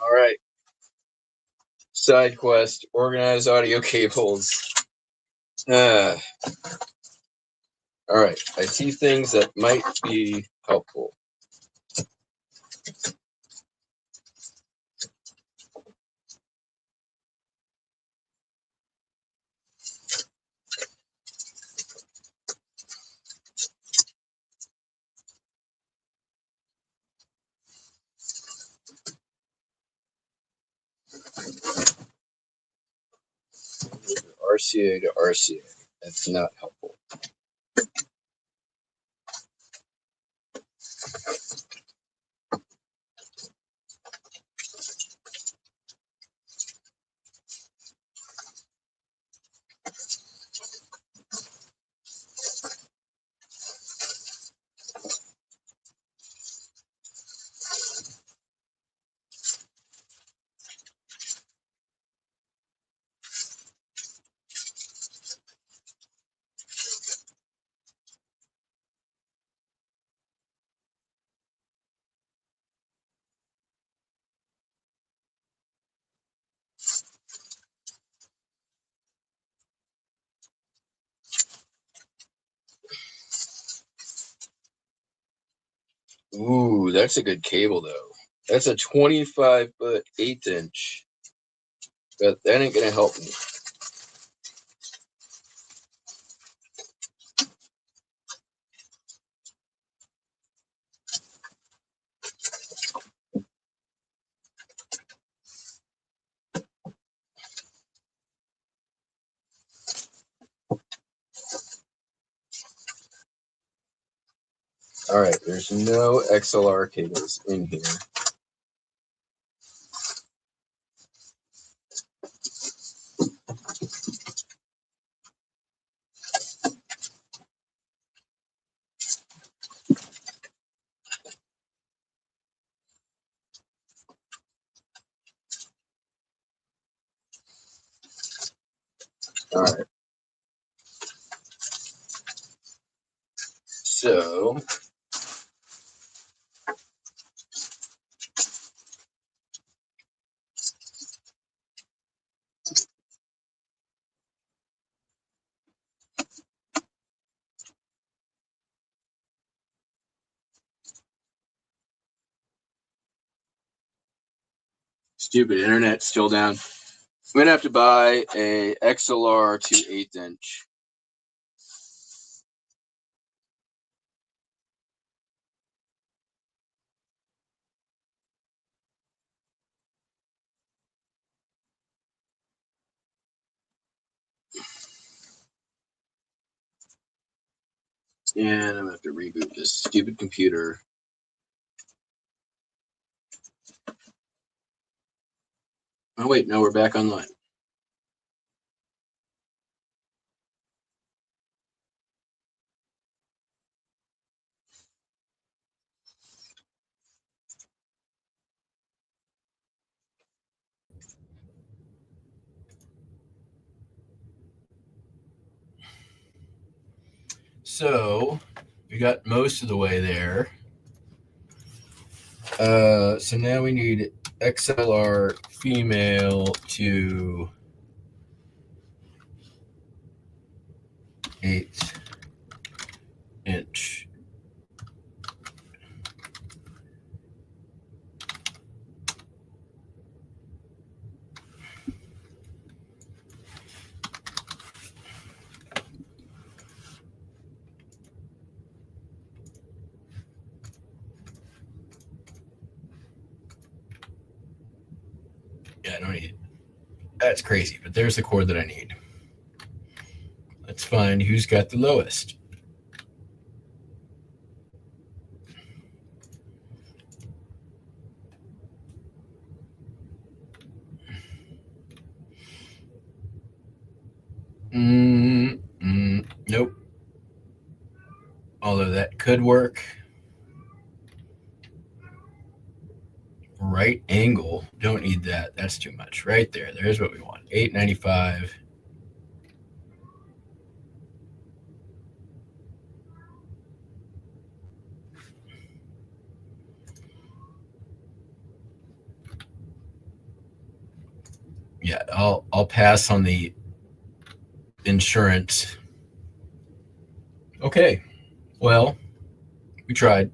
All right. Side quest: organize audio cables. All right. I see things that might be helpful. RCA to RCA. That's not helpful. Ooh, that's a good cable though. That's a 25-foot 1/8", but that ain't gonna help me. All right, there's no XLR cables in here. All right. So stupid internet still down. I'm gonna have to buy a XLR to 1/8". And I'm gonna have to reboot this stupid computer. Oh wait, no, we're back online. So we got most of the way there. So now we need XLR female to 1/8". Yeah, I don't need That's crazy, but there's the chord that I need. Let's find who's got the lowest. Nope. Although that could work. Right angle. Don't need that. That's too much. Right there. There's what we want. 895. Yeah, I'll pass on the insurance. Okay. Well, we tried.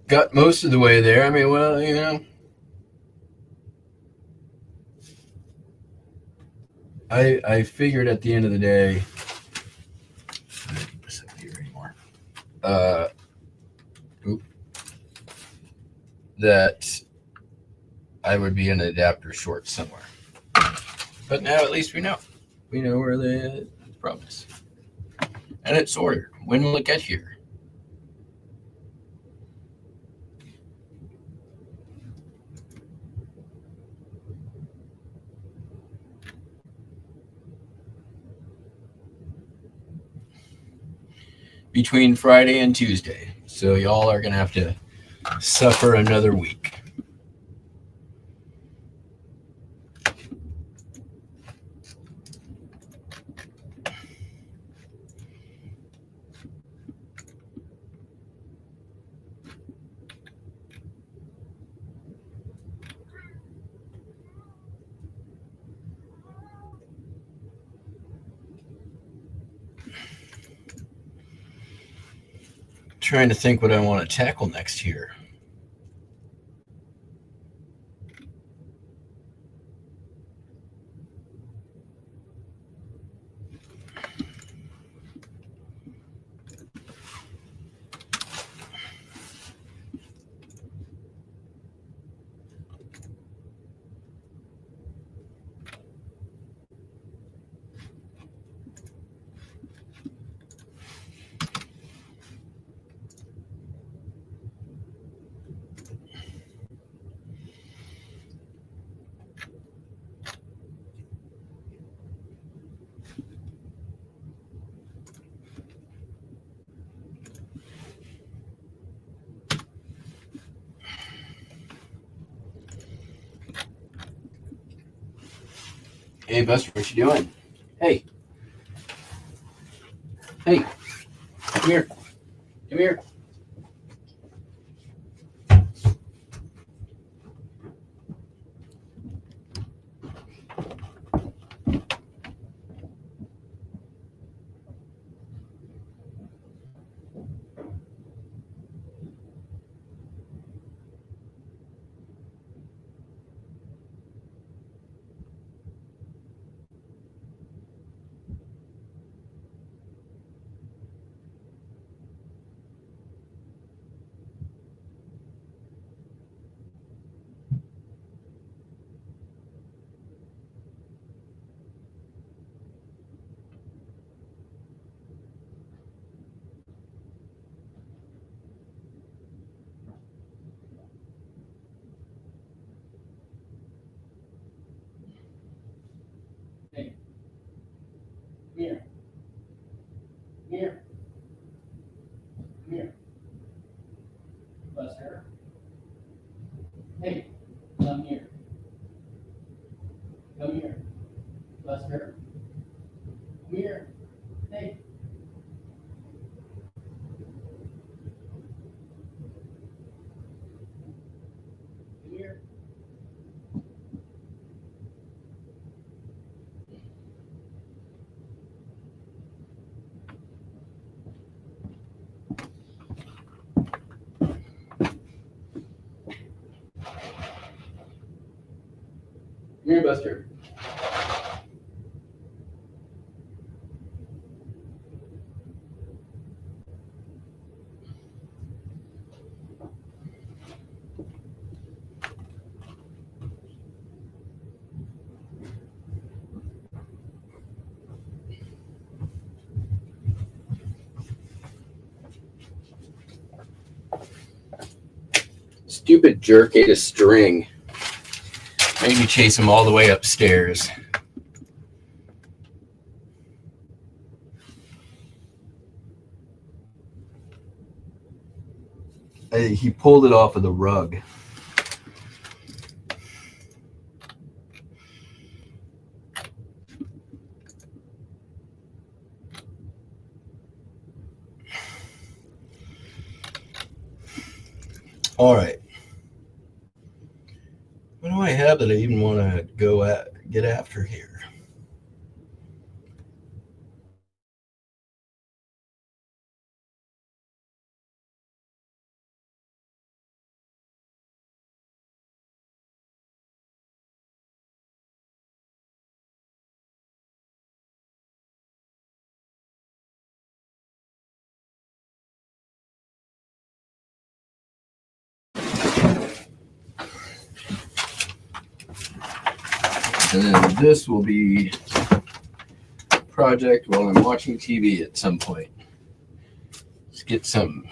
Got most of the way there. I mean, well, I figured at the end of the day, I don't need this up here anymore. That I would be an adapter short somewhere. But now at least we know. We know where the problem is. And it's ordered. When will it get here? Between Friday and Tuesday. So y'all are going to have to suffer another week. Trying to think what I want to tackle next here. Hey, Buster, what you doing? Hey. Hey. Come here. Come here. Hey. Come here. Come here. Come here. Buster. Hey. Come here. Come here. Buster. Come here. Hey. Come here. Here, Buster. Stupid jerk ate a string. Made me chase him all the way upstairs. He pulled it off of the rug. All right. What do I have that I even want to get after here? And then this will be a project while I'm watching TV at some point. Let's get some.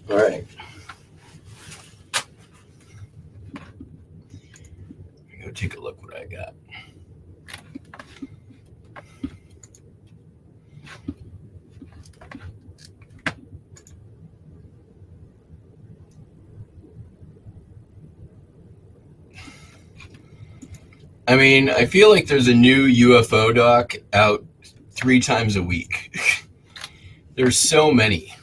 All right. Go take a look what I got. I mean, I feel like there's a new UFO doc out 3 times a week. There's so many.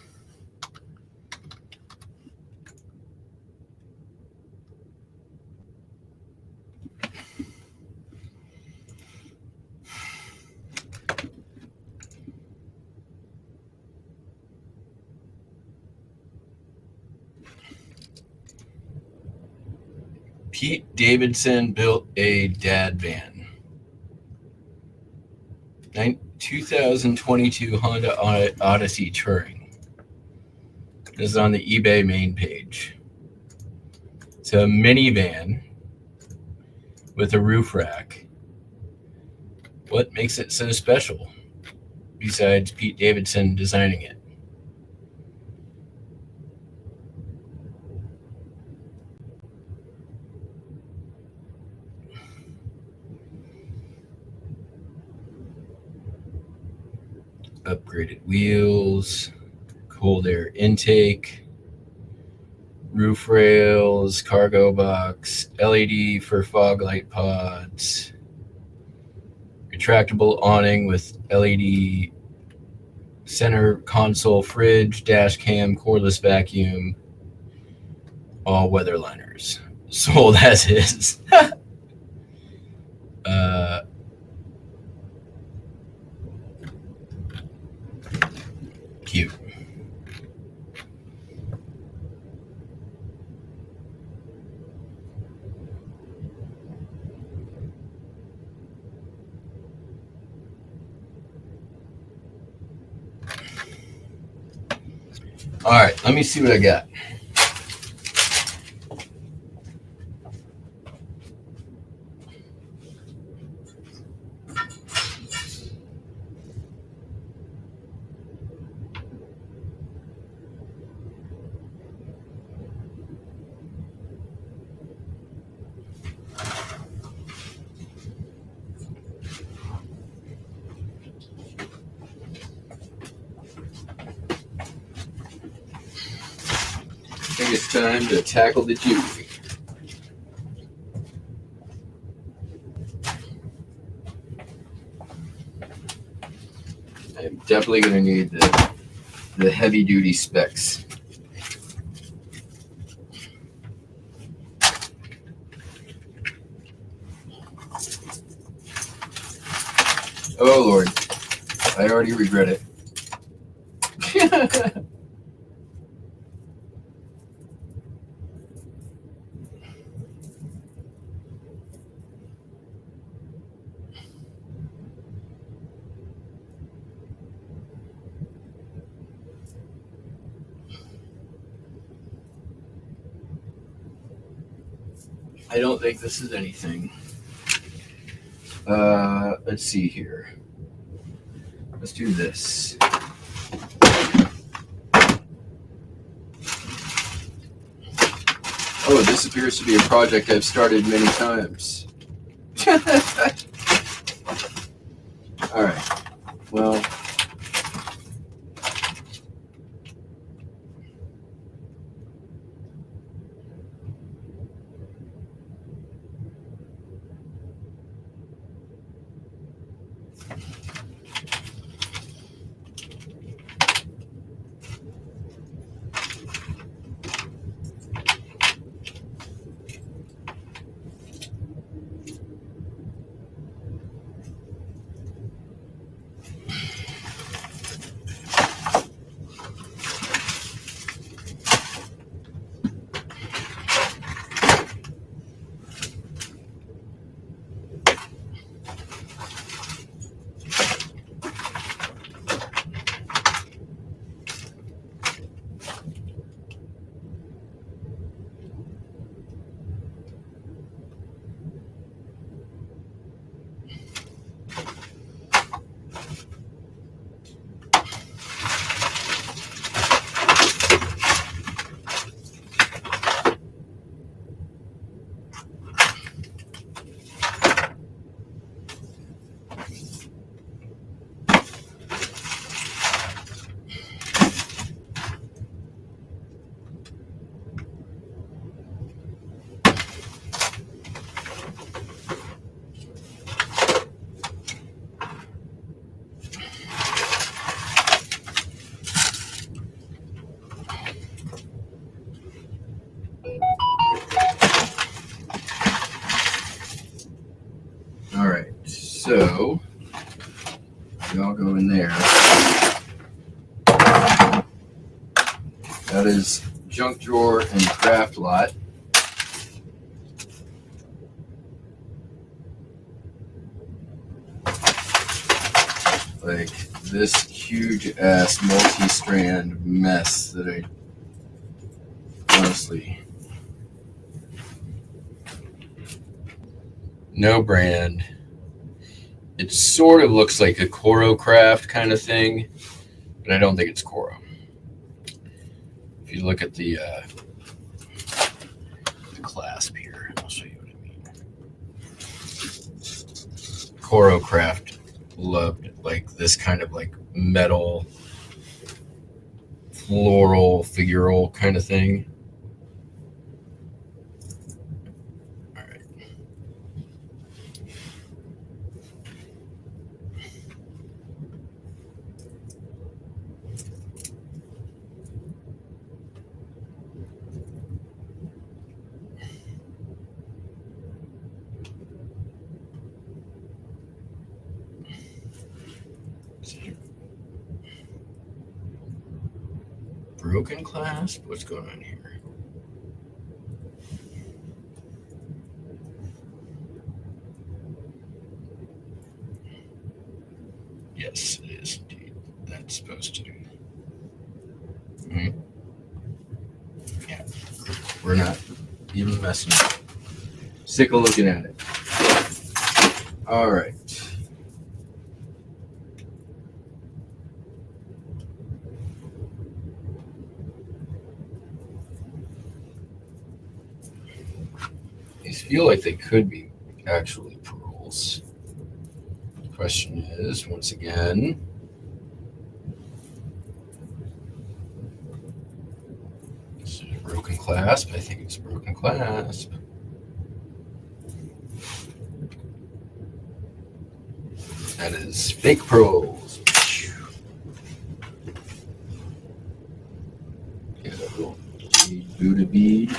Pete Davidson built a dad van. 2022 Honda Odyssey Touring. This is on the eBay main page. It's a minivan with a roof rack. What makes it so special besides Pete Davidson designing it? Upgraded wheels, cold air intake, roof rails, cargo box, LED for fog light pods, retractable awning with LED center console, fridge, dash cam, cordless vacuum, all weather liners. Sold as is. Cute. All right, let me see what I got. I think it's time to tackle the jewelry. I'm definitely going to need the heavy duty specs. Oh Lord, I already regret it. I don't think this is anything. Let's see here. Let's do this. Oh, this appears to be a project I've started many times. All right. Well, all right. So, we all go in there. That is junk drawer and craft lot. Like this huge ass multi-strand mess that I honestly, no brand. It sort of looks like a Coro Craft kind of thing, but I don't think it's Coro. If you look at the clasp here, I'll show you what I mean. Coro Craft loved like this kind of like metal floral figural kind of thing. All right. Broken clasp? What's going on here? Yes, it is indeed. That's supposed to do. Mm-hmm. We're not even messing with it. Sick of looking at it. All right. These feel like they could be actually pearls. The question is, once again, is it a broken clasp? I think it's a broken clasp. That is fake pearls. Get a little Buddha bead.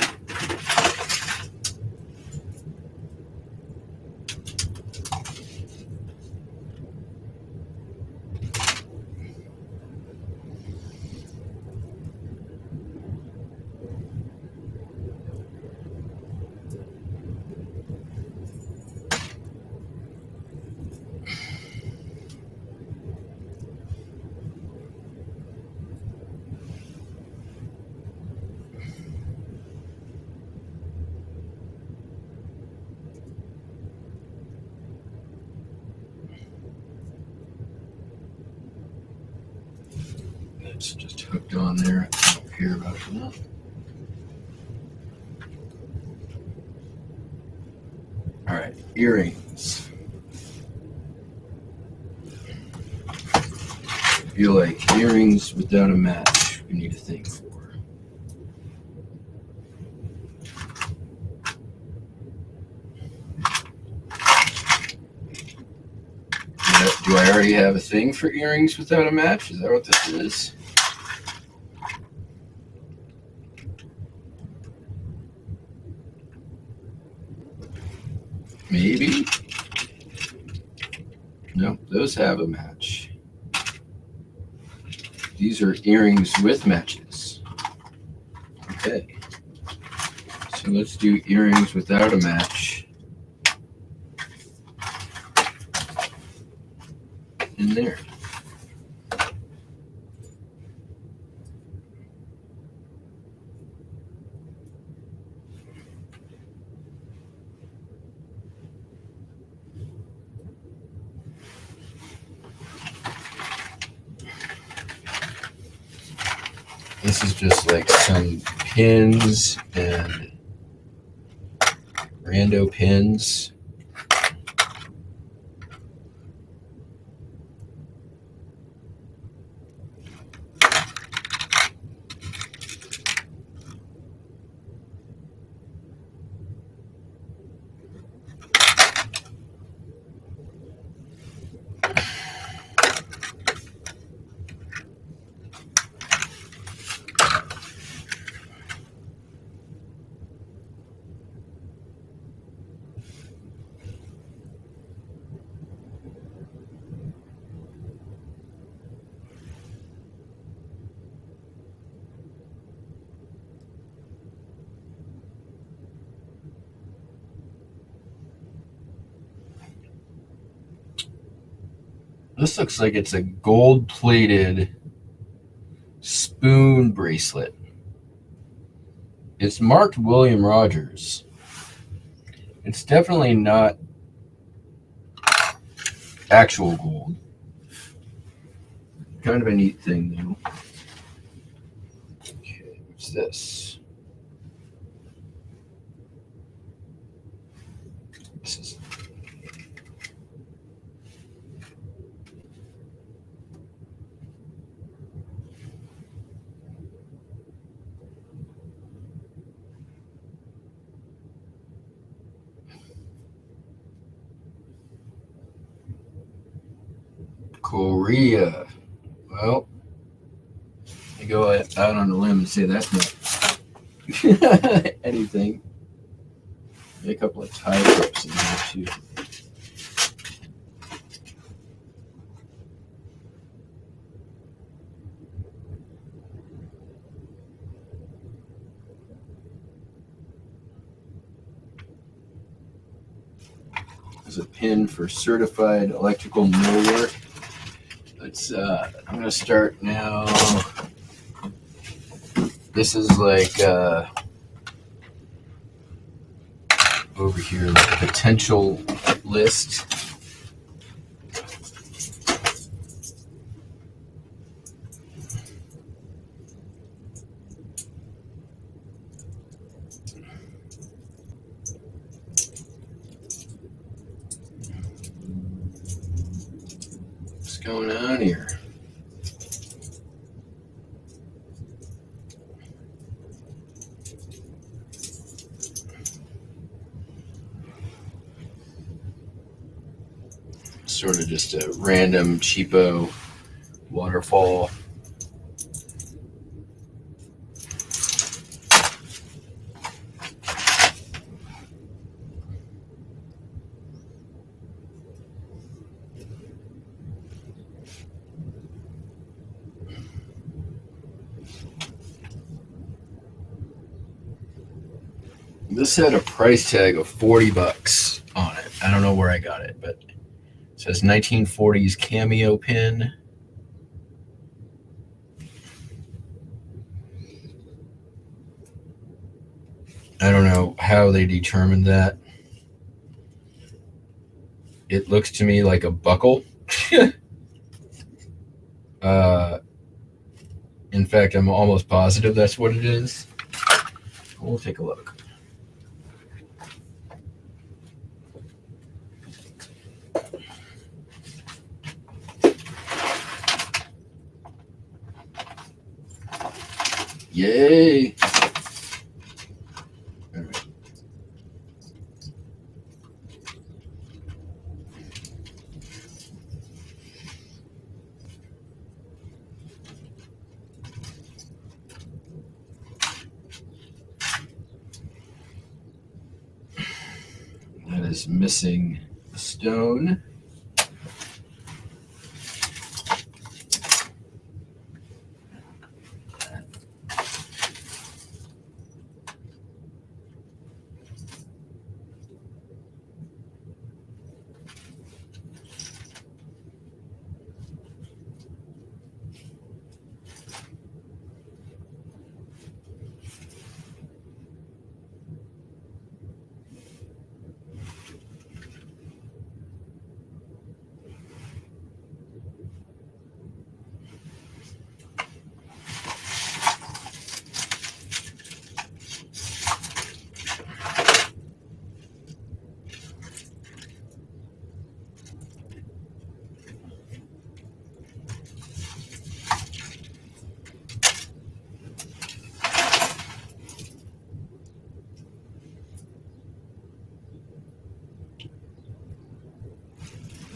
It's just hooked on there. I don't care about that. All right, earrings. I feel like earrings without a match we need to think for. Do I already have a thing for earrings without a match? Is that what this is? Maybe. No, those have a match. These are earrings with matches. Okay. So let's do earrings without a match. In there. This is just like some pins and rando pins. This looks like it's a gold-plated spoon bracelet. It's marked William Rogers. It's definitely not actual gold. Kind of a neat thing, though. Okay, what's this? This is Korea. Well, I go out on a limb and say that's not anything. A couple of tie clips in there too. There's a pin for certified electrical millwork. Let's. I'm gonna start now. This is like over here the potential list. What's going on here? Sort of just a random cheapo waterfall. This had a price tag of $40 on it. I don't know where I got it, but it says 1940s cameo pin. I don't know how they determined that. It looks to me like a buckle. In fact, I'm almost positive that's what it is. We'll take a look. Yay! All right. That is missing a stone.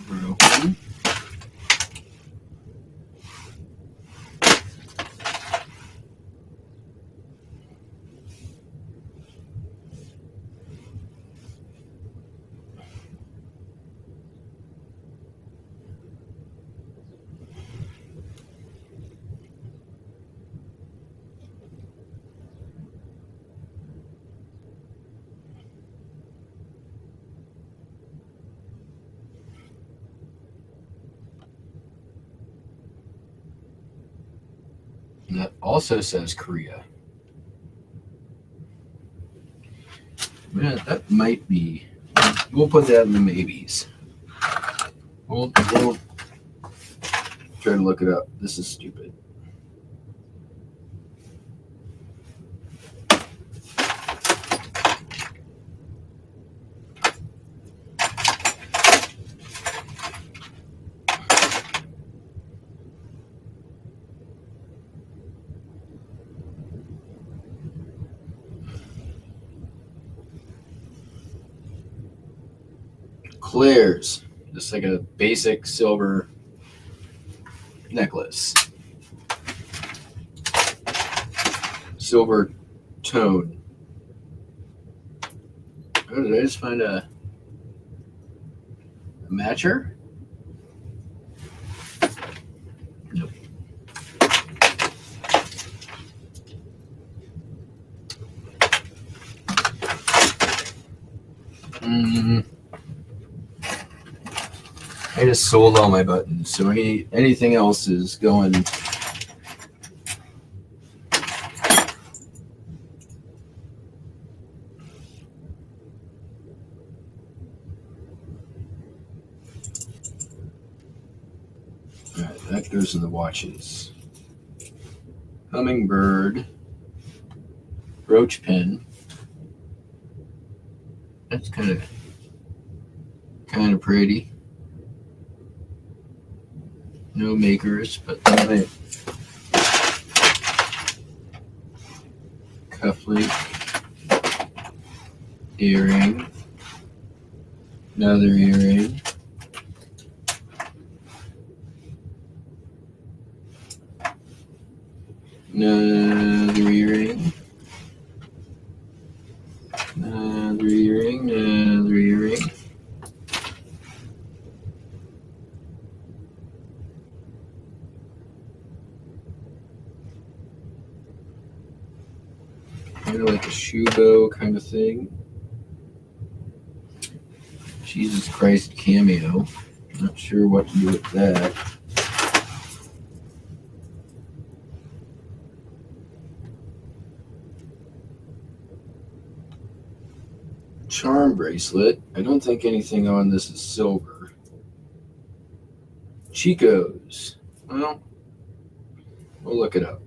Broken. And that also says Korea. Man, that might be. We'll put that in the maybes. We'll try to look it up. This is stupid. Claire's, just like a basic silver necklace. Silver tone. Oh, did I just find a matcher? Nope. I just sold all my buttons, so anything else is going. What goes in the watches? Hummingbird. Roach pin. That's kind of pretty. No makers, but right. Cufflink. Earring. Another earring. Another earring. Another earring. Another earring. Kind of like a shoe bow kind of thing. Jesus Christ cameo. Not sure what to do with that. Charm bracelet. I don't think anything on this is silver. Chico's. Well, we'll look it up.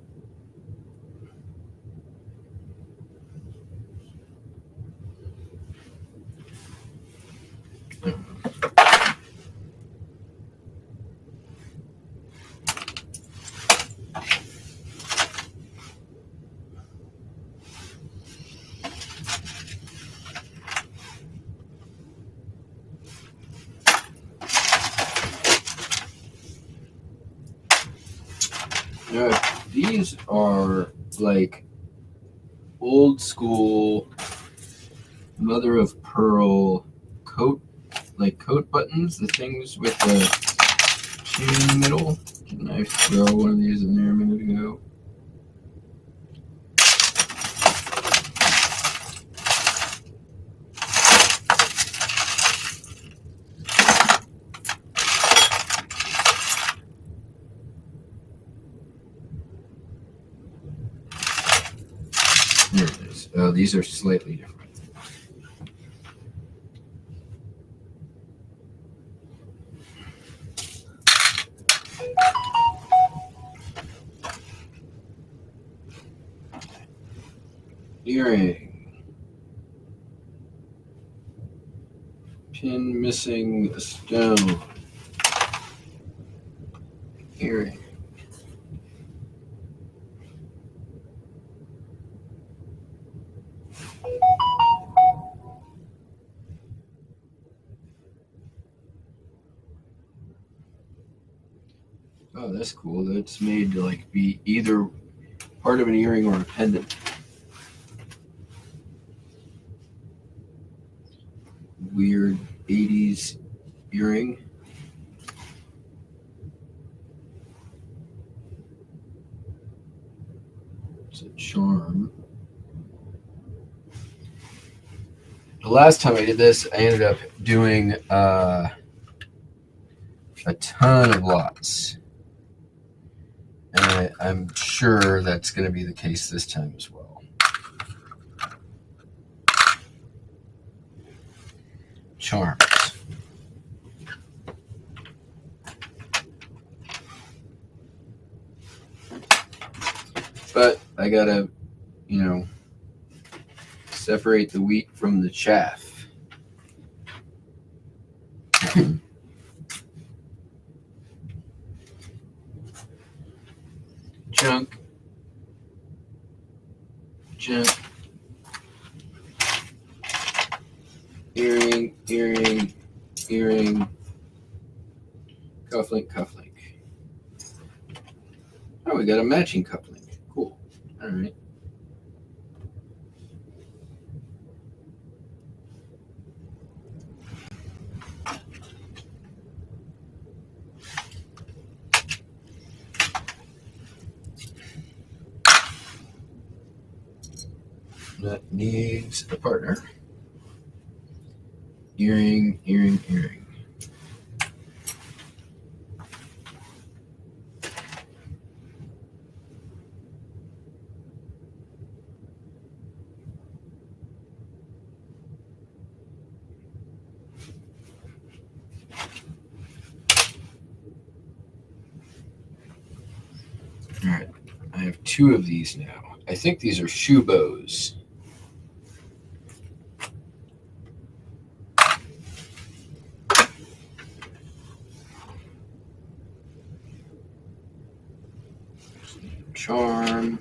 These are like old school mother of pearl coat, like coat buttons, the things with the chain in the middle. Didn't I throw one of these in there a minute ago? There it is. Oh, these are slightly different. Earring. Pin missing a stone. Earring. Oh, that's cool. That's made to like be either part of an earring or a pendant. Weird 80s earring. It's a charm. The last time I did this, I ended up doing a ton of lots. And I'm sure that's going to be the case this time as well. Charms. But I got to, separate the wheat from the chaff. Junk. Earring. Cufflink. Oh, we got a matching cufflink. Cool. All right. That needs a partner. Earring. 2 of these now. I think these are shoe bows. Charm.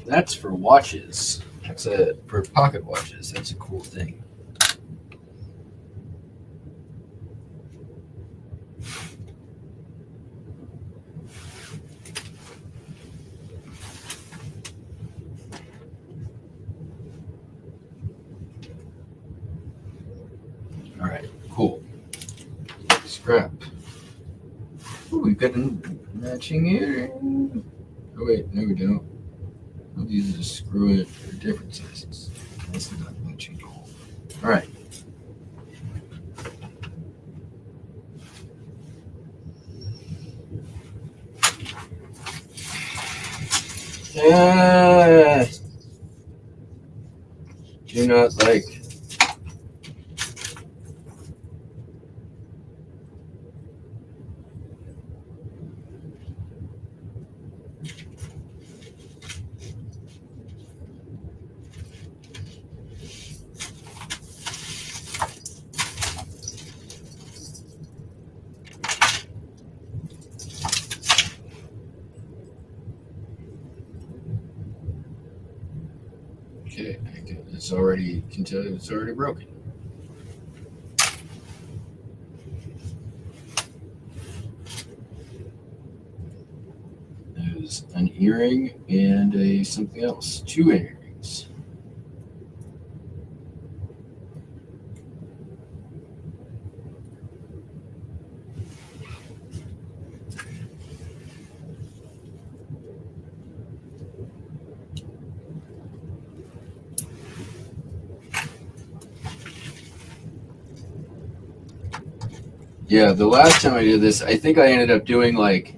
That's for watches. That's for pocket watches. That's a cool thing. All right, cool. Scrap. Ooh, we've got a matching earring. Oh wait, no we don't. I'll use it to screw it for different sizes. That's not matching at all. All right. Do not like. Okay, it's already, can tell you it's already broken. There's an earring and a something else. 2 earrings. Yeah, the last time I did this, I think I ended up doing like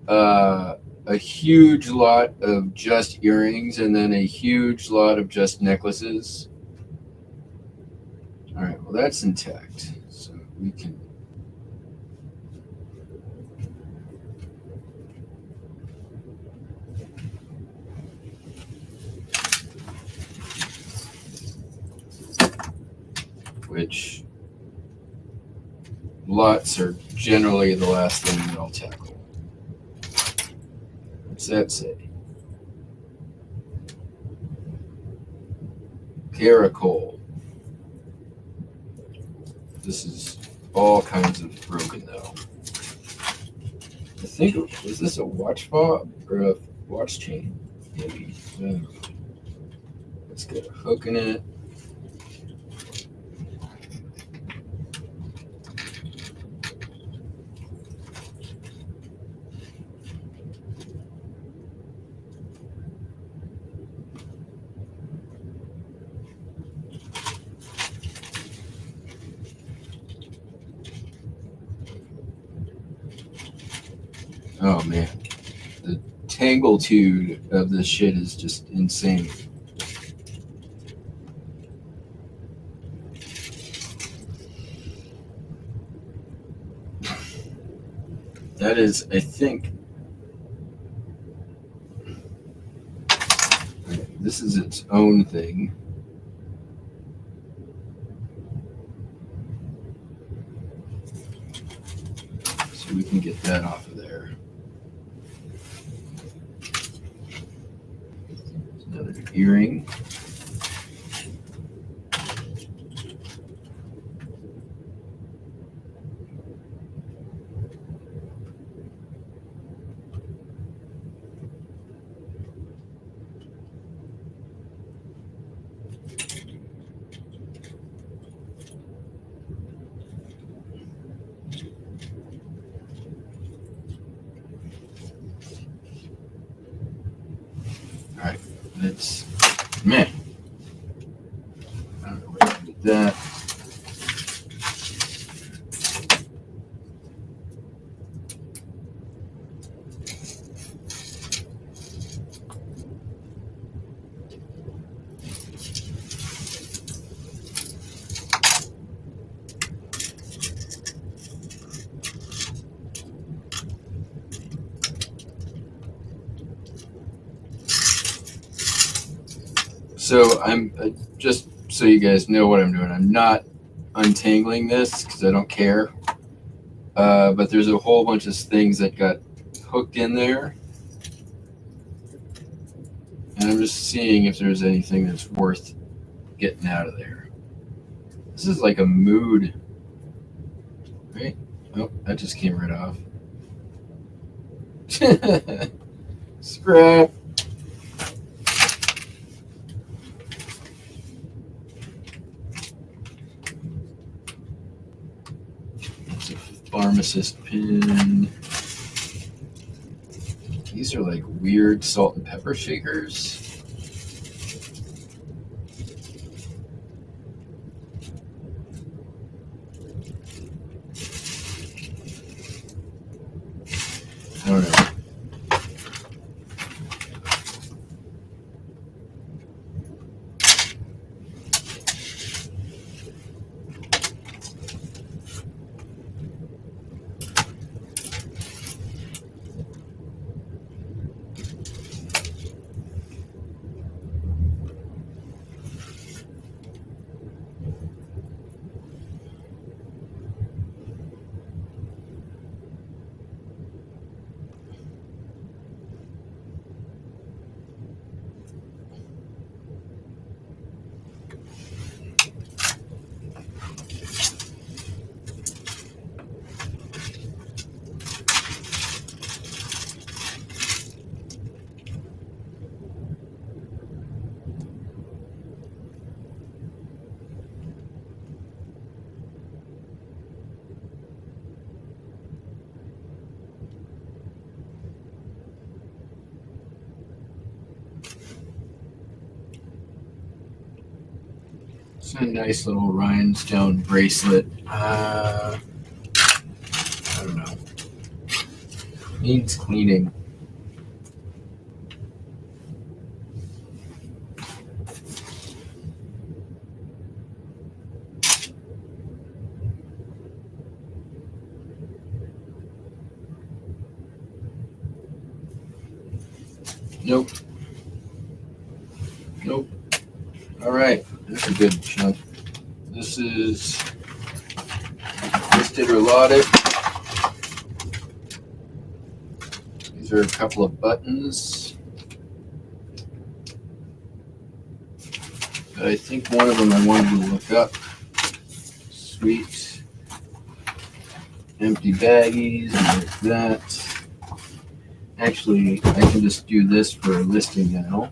a huge lot of just earrings and then a huge lot of just necklaces. All right, well that's intact, so we can. Which lots are generally the last thing that I'll tackle. What's that say? Caracol. This is all kinds of broken though. I think, was this a watch fob or a watch chain? Maybe. Let's get a hook in it. Oh man, the tangletude of this shit is just insane. That is, I think, this is its own thing. So we can get that off of there. Another earring. All right, let's, man, I don't know where to put that. So I'm just so you guys know what I'm doing. I'm not untangling this because I don't care. But there's a whole bunch of things that got hooked in there, and I'm just seeing if there's anything that's worth getting out of there. This is like a mood, right? Oh, that just came right off. Scrap. Pharmacist pin. These are like weird salt and pepper shakers. I don't know. It's a nice little rhinestone bracelet. I don't know. Needs cleaning. Nope. Nope. All right. That's a good chunk. This is listed or lauded. These are a couple of buttons. I think one of them I wanted to look up. Sweet. Empty baggies, and there's that. Actually, I can just do this for a listing now.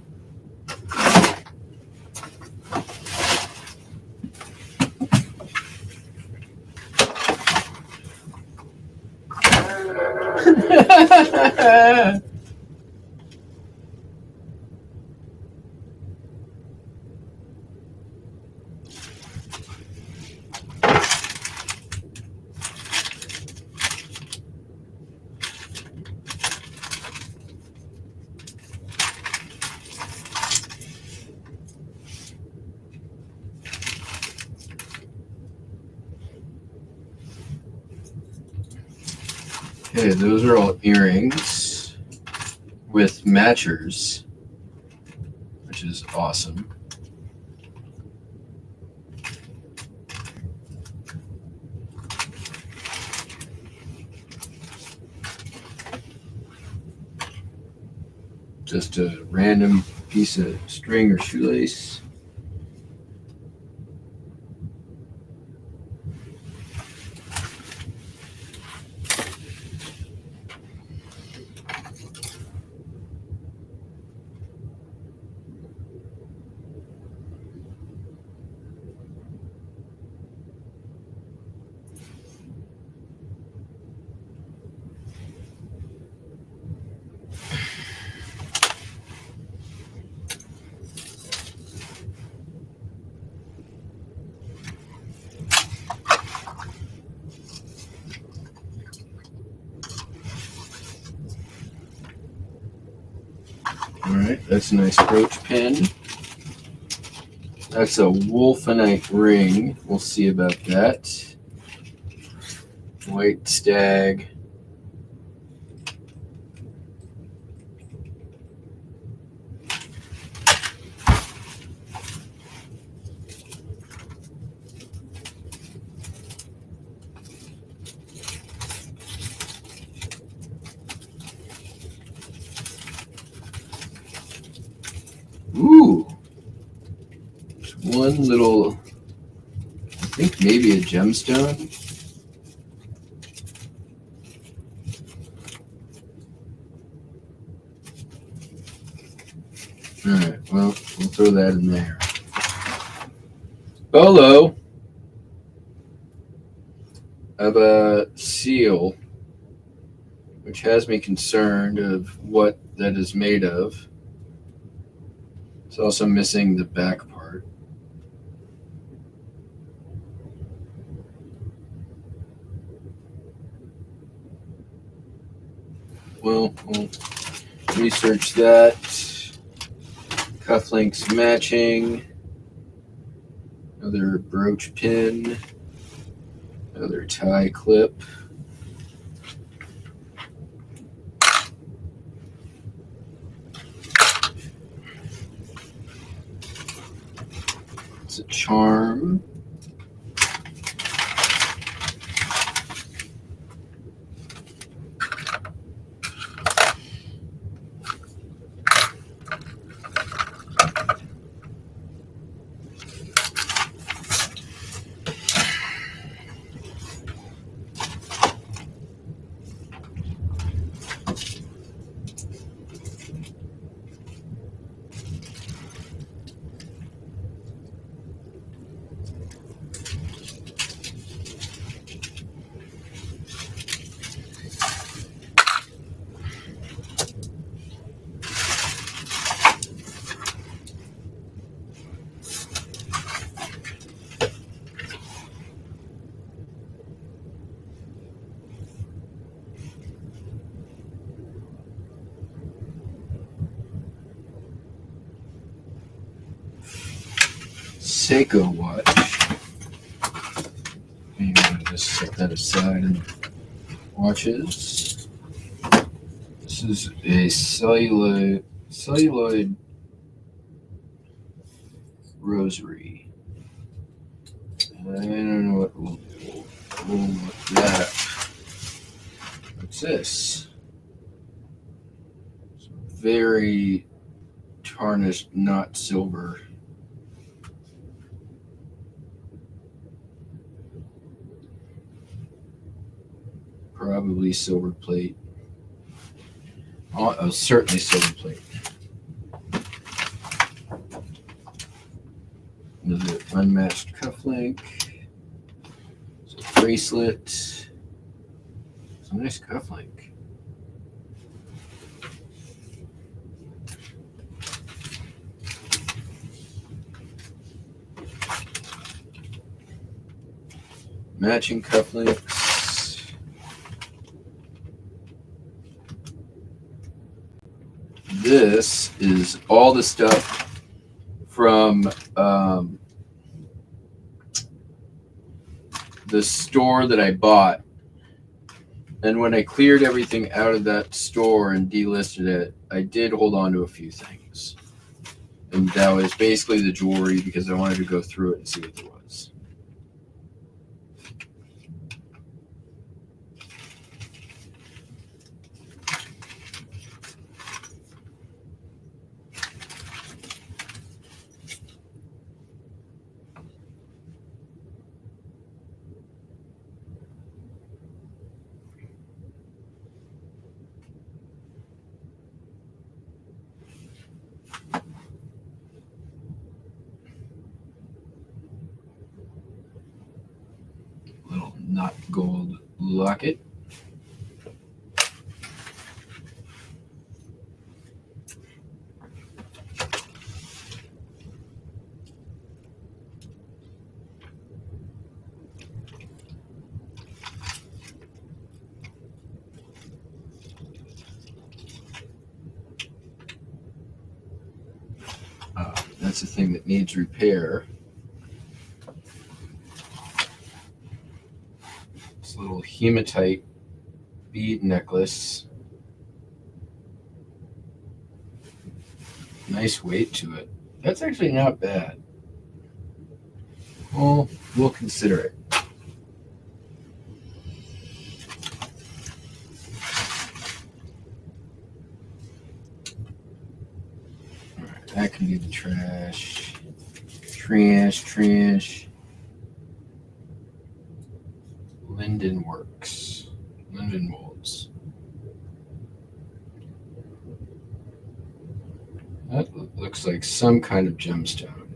Okay, those are all earrings with matchers, which is awesome. Just a random piece of string or shoelace. All right, that's a nice brooch pin. That's a wolfenite ring. We'll see about that. White stag. Ooh. One little, I think maybe a gemstone. All right, well, we'll throw that in there. Bolo of a seal, which has me concerned of what that is made of. It's also missing the back part. Well, we'll research that. Cufflinks matching. Another brooch pin. Another tie clip. It's a charm. Seiko watch. Maybe I'll just set that aside and watches. This is a celluloid rosary. I don't know what we'll do with that. What's this? It's very tarnished, not silver. Probably silver plate. Oh, certainly silver plate. Another unmatched cufflink. Bracelet. It's a nice cufflink. Matching cufflinks. This is all the stuff from the store that I bought. And when I cleared everything out of that store and delisted it, I did hold on to a few things. And that was basically the jewelry because I wanted to go through it and see what there was. Little not gold locket. That's the thing that needs repair. This little hematite bead necklace. Nice weight to it. That's actually not bad. Well, we'll consider it. All right, that can be the trash. Trash. Linden Works. Linden molds. That looks like some kind of gemstone.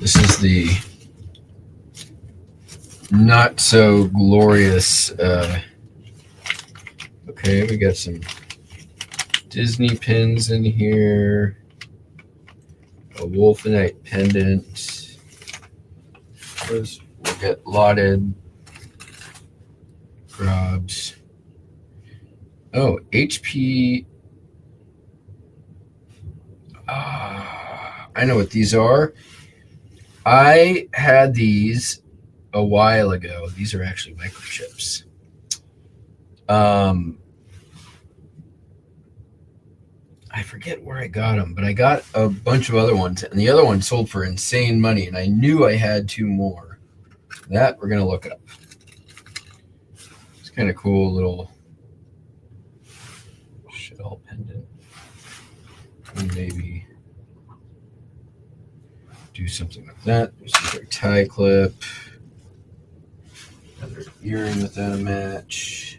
This is the not so glorious. Okay, we got some Disney pins in here. A Wolfenite pendant. We'll get lotted grabs. Oh, HP. I know what these are. I had these a while ago. These are actually microchips. I forget where I got them, but I got a bunch of other ones, and the other one sold for insane money, and I knew I had two more. That we're going to look up. It's kind of cool little shell pendant. And maybe do something with that. There's another tie clip. Another earring without a match.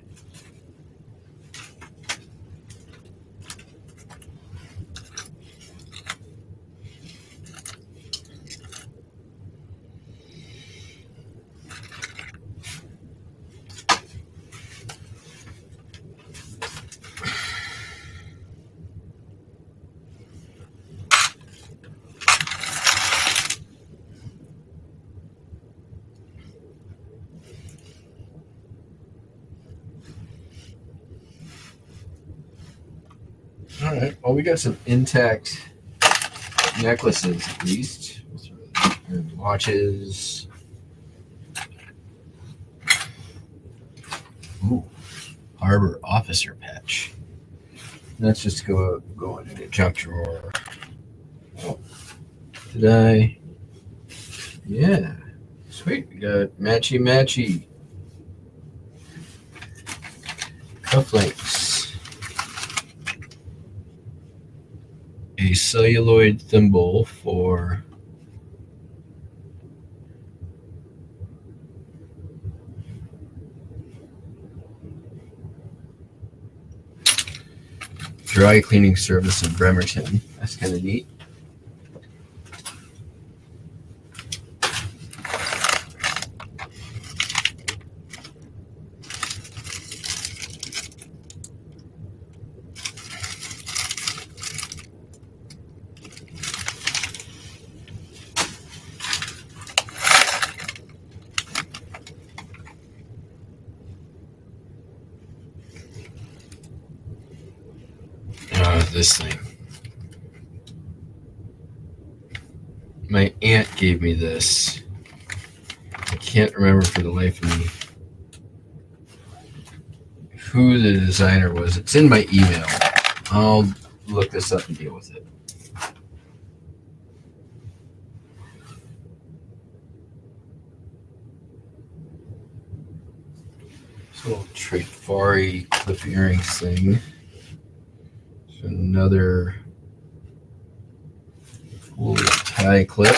All right. Well, we got some intact necklaces at least. And watches. Ooh, Harbor Officer patch. That's just go in a junk drawer. Oh, did I? Yeah. Sweet. We got matchy cufflinks. a celluloid thimble for dry cleaning service in Bremerton. That's kind of neat. This thing. My aunt gave me this. I can't remember for the life of me who the designer was. It's in my email. I'll look this up and deal with it. So Trifari clip earrings thing. So another cool tie clip.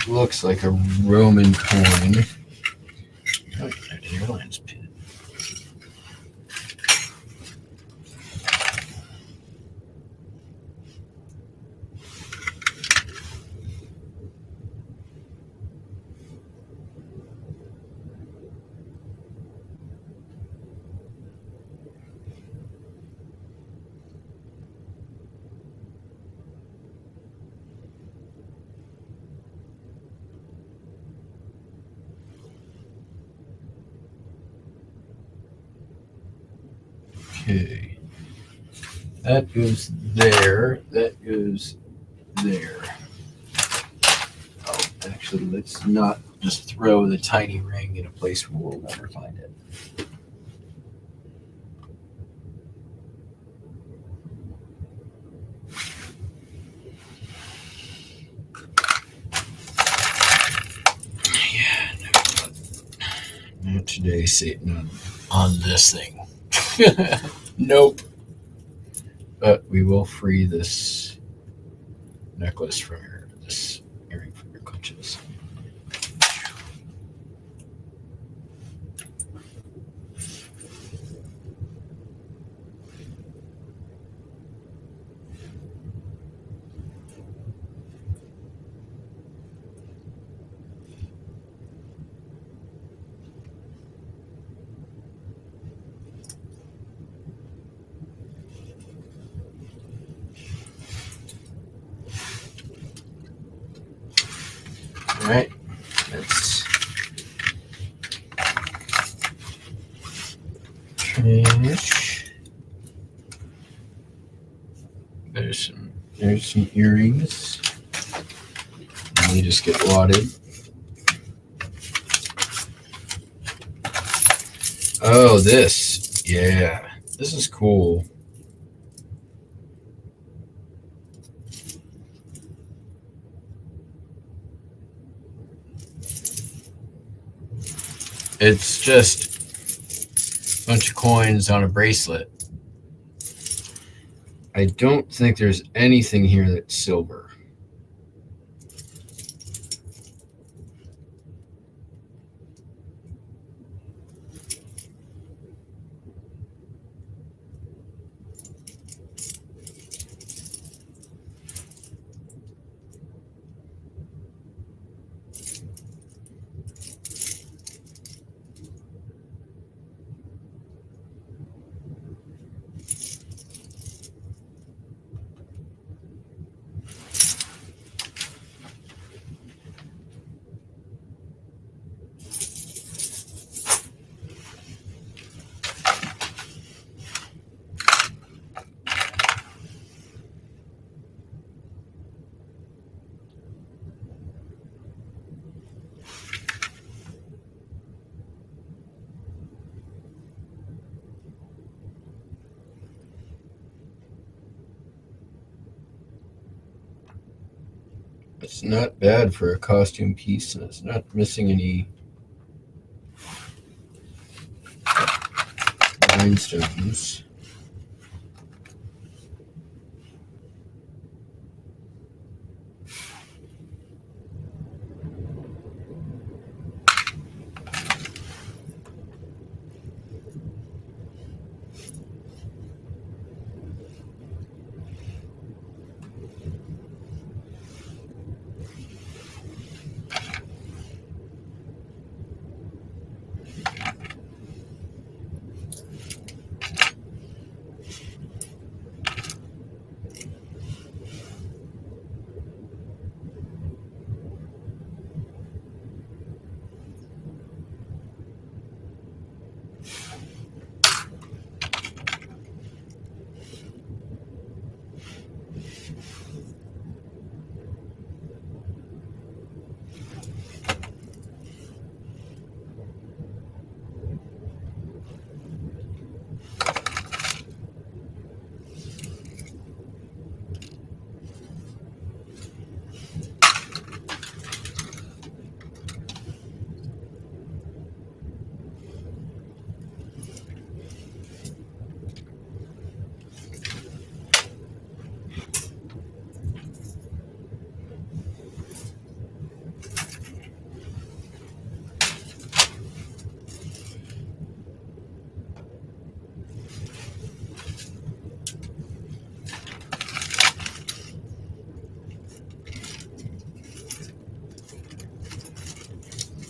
Looks like a Roman coin. Oh, an airlines pin. Okay. That goes there. That goes there. Oh, actually, let's not just throw the tiny ring in a place where we'll never find it. Yeah, no, not today, Satan, on this thing. Nope. But we will free this necklace from your, this earring from your clutches. All right, let's trash. There's some earrings. And they just get wadded. Oh, this. Yeah, this is cool. It's just a bunch of coins on a bracelet. I don't think there's anything here that's silver. It's not bad for a costume piece, and it's not missing any rhinestones.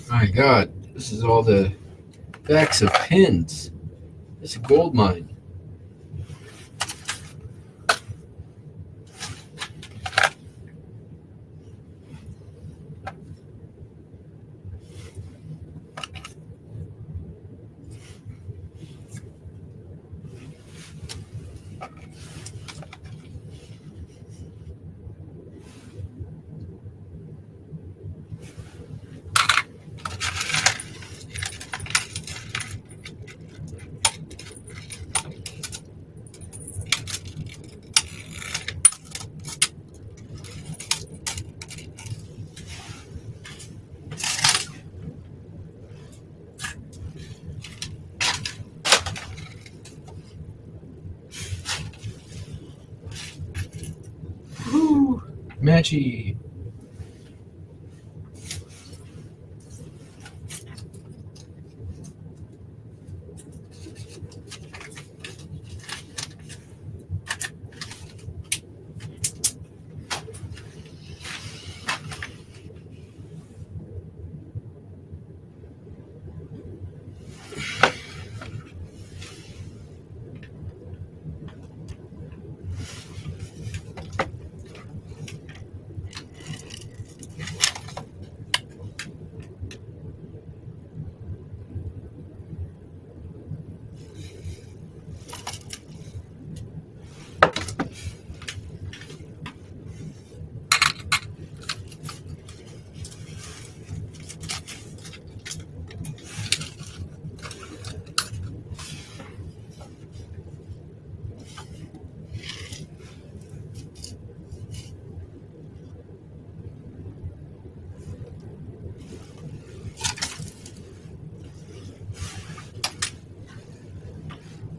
My God, this is all the backs of pins. It's a gold mine. Woo! Matchy.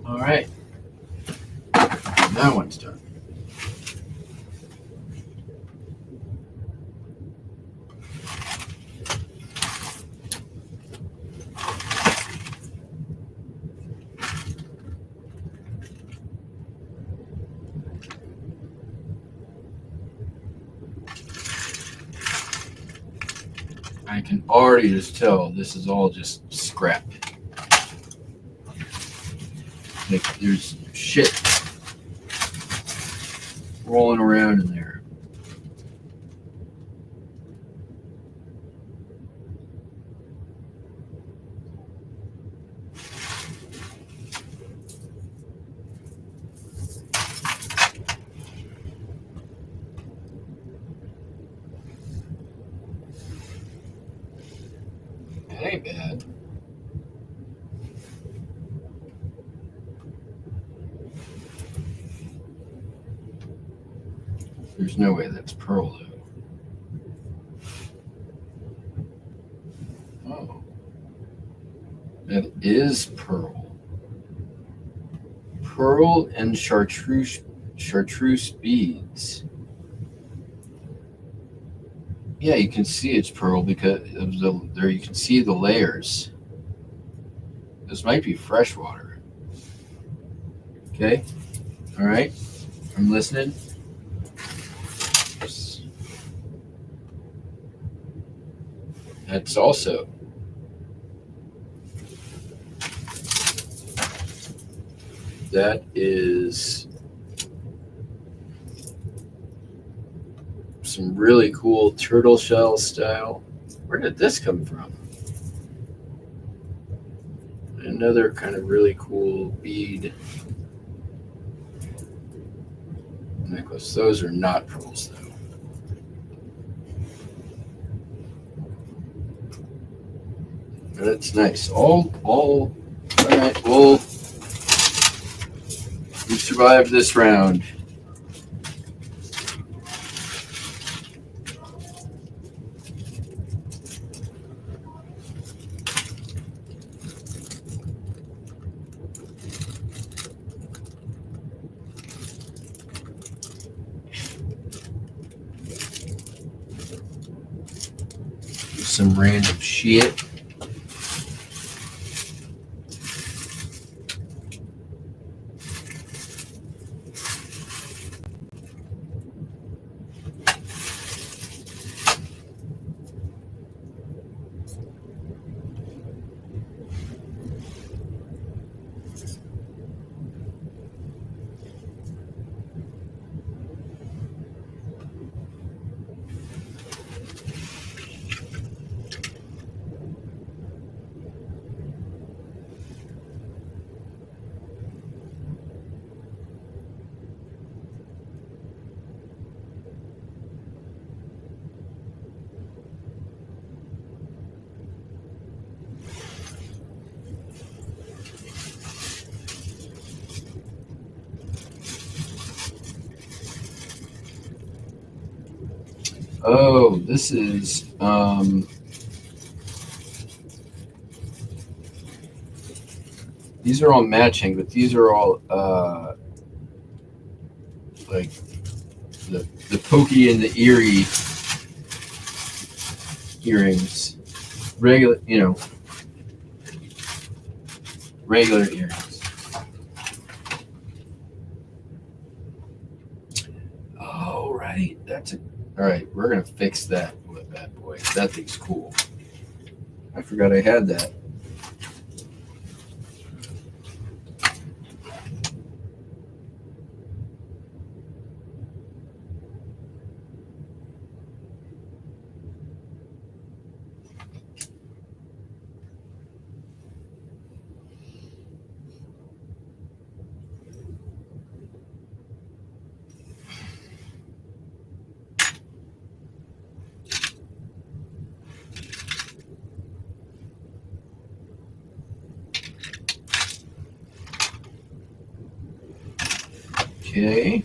All right. That one's done. I can already just tell this is all just scrap. Like there's shit rolling around in there. It ain't bad. There's no way that's pearl though. That is pearl. Pearl and chartreuse beads. Yeah, you can see it's pearl because of there you can see the layers. This might be freshwater. Okay. All right. I'm listening. That's also. That is some really cool turtle shell style. Where did this come from? Another kind of really cool bead necklace. Those are not pearls though. That's nice. All right. Well, we survived this round. Some random shit. Oh, this is these are all matching, but these are all like the pokey and the eerie earrings. Regular, regular earrings. Oh, right. All right. We're gonna fix that bad boy. That thing's cool. I forgot I had that. Okay.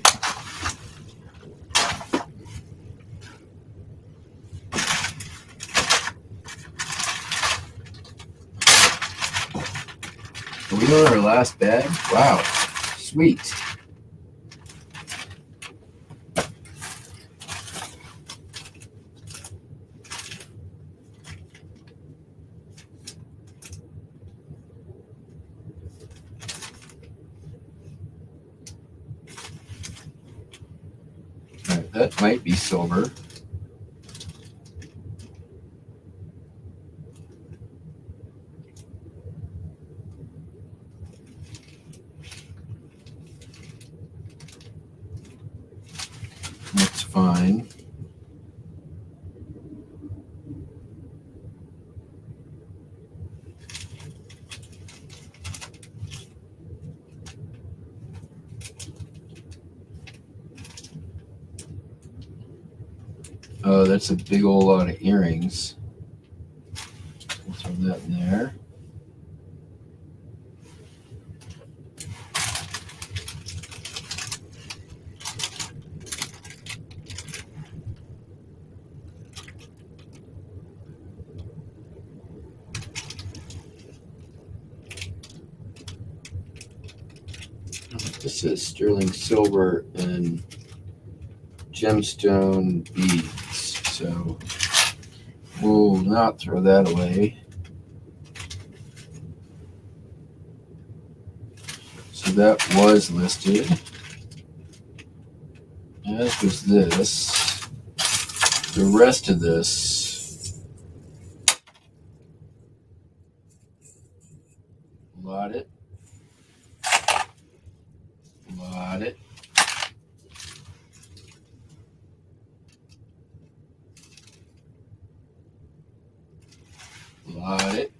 Are we on our last bag? Wow. Sweet. All right, that might be silver. That's fine. Oh, that's a big old lot of earrings. We'll throw that in there. says sterling silver and gemstone beads. So we'll not throw that away. So that was listed, as was this. The rest of this, lot it, lot it, lot it.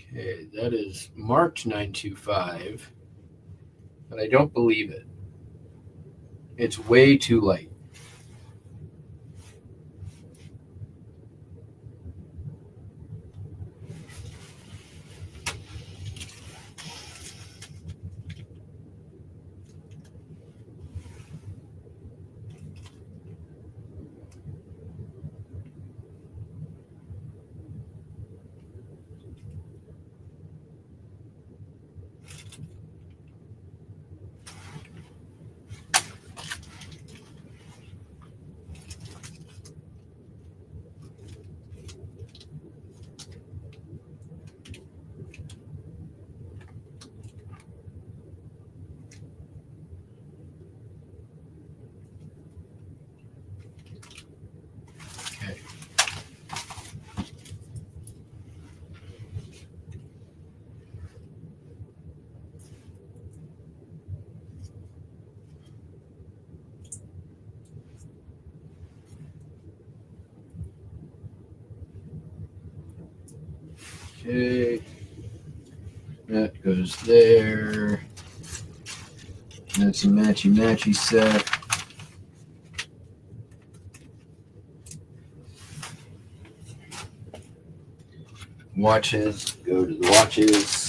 Okay, that is marked 925, but I don't believe it. It's way too light. Okay. Okay. That goes there. That's a matchy set. Watches, go to the watches.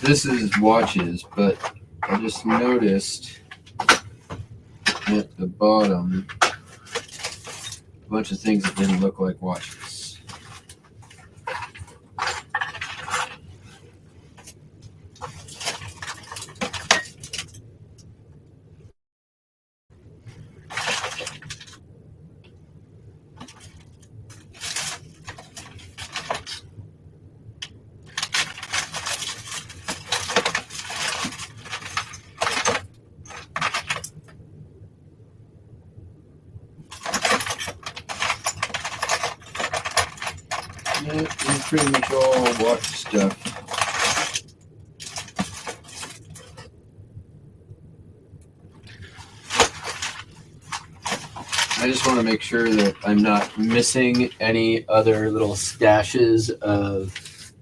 This is watches, but I just noticed at the bottom a bunch of things that didn't look like watches. pretty much all watch stuff. I just want to make sure that I'm not missing any other little stashes of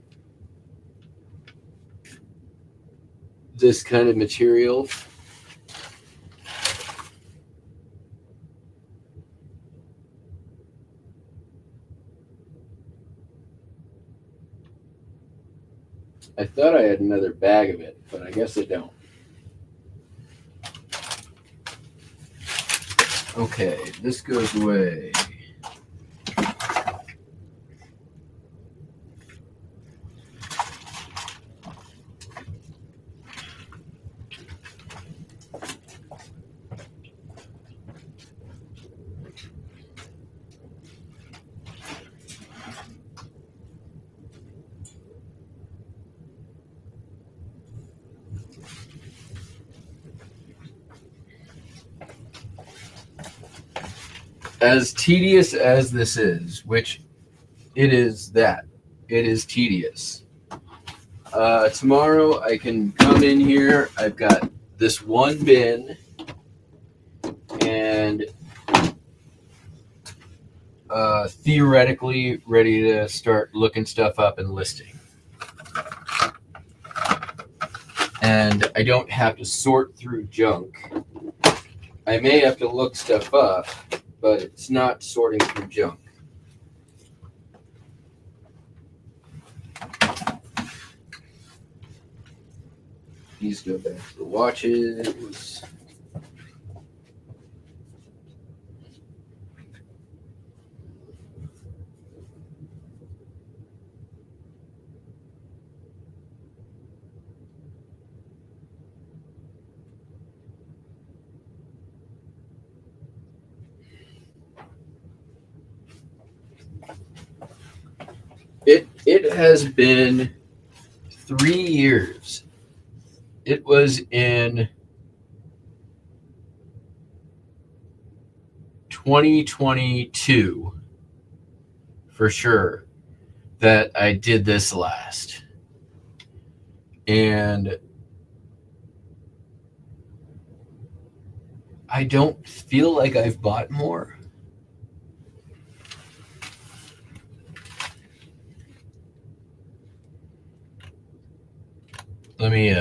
this kind of material. I thought I had another bag of it, but I guess I don't. Okay, this goes away. As tedious as this is, which it is tedious. Tomorrow I can come in here. I've got this one bin and theoretically ready to start looking stuff up and listing. And I don't have to sort through junk. I may have to look stuff up, but it's not sorting through junk. These go back to the watches. It has been 3 years. It was in 2022 for sure that I did this last. And I don't feel like I've bought more. Let me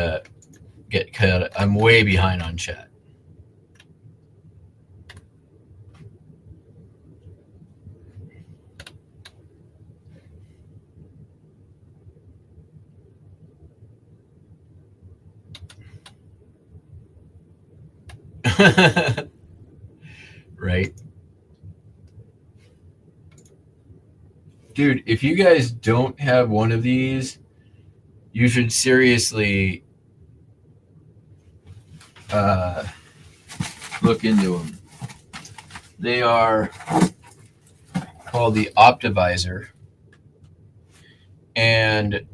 get cut. I'm way behind on chat. Right. Dude, if you guys don't have one of these, you should seriously look into them. They are called the Optivisor. And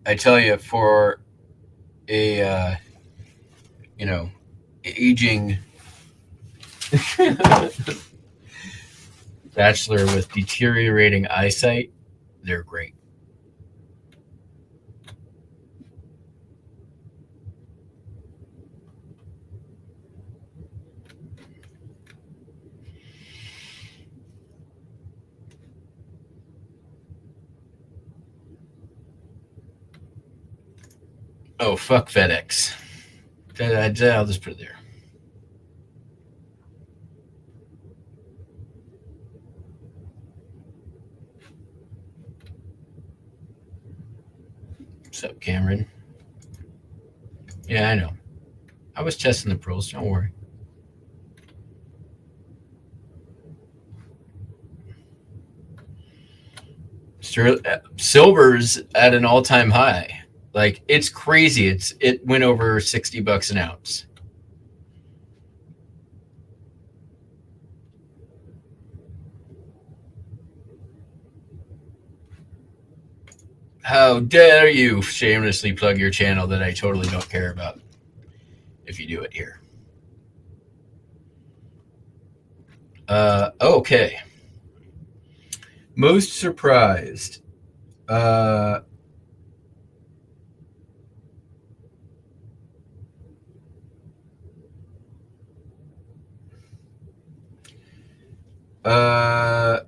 I tell you, for a, aging bachelor with deteriorating eyesight, they're great. Oh, fuck FedEx. I'll just put it there. What's up, Cameron? Yeah, I know. I was testing the pros. Don't worry. Silver's at an all-time high. Like, it's crazy. It went over $60 an ounce. How dare you shamelessly plug your channel that I totally don't care about if you do it here. Okay. Most surprised. Uh, uh,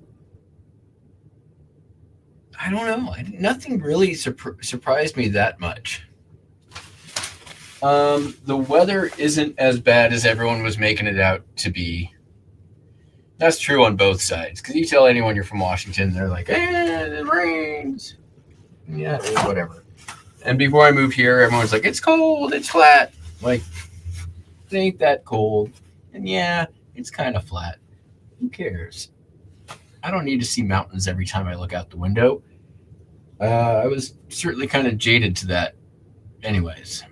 I don't know. Nothing really surprised me that much. The weather isn't as bad as everyone was making it out to be. That's true on both sides. Because you tell anyone you're from Washington, they're like, it rains. Yeah, whatever. And before I moved here, everyone's like, it's cold, it's flat. Like, it ain't that cold. And yeah, it's kind of flat. Who cares? I don't need to see mountains every time I look out the window. I was certainly kind of jaded to that, anyways.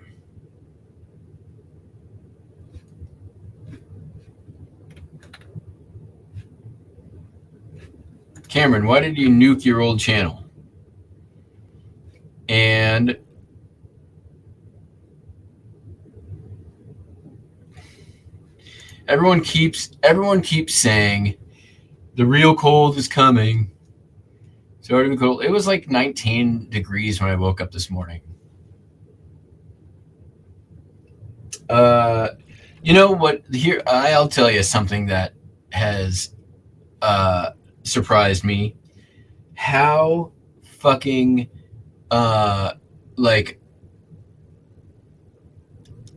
Cameron, why did you nuke your old channel? And everyone keeps saying the real cold is coming. So it'll be cold. It was like 19 degrees when I woke up this morning. You know what? Here, I'll tell you something that has surprised me. How fucking like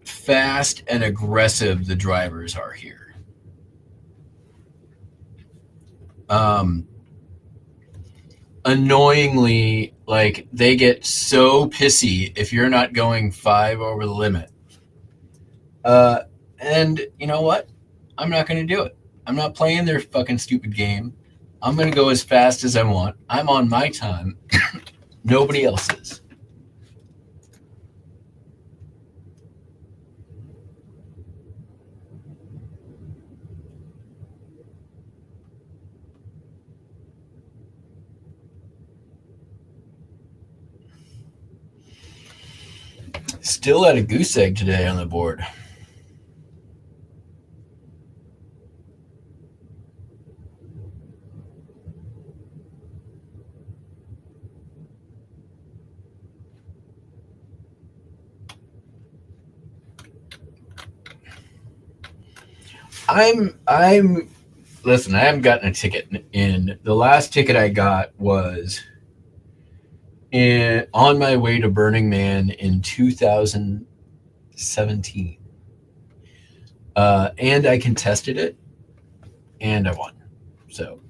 fast and aggressive the drivers are here. Annoyingly, like they get so pissy if you're not going 5 over the limit. And you know what? I'm not going to do it. I'm not playing their fucking stupid game. I'm going to go as fast as I want. I'm on my time. Nobody else's. Still had a goose egg today on the board. I'm listen, I haven't gotten a ticket in. The last ticket I got was on my way to Burning Man in 2017. And I contested it and I won. So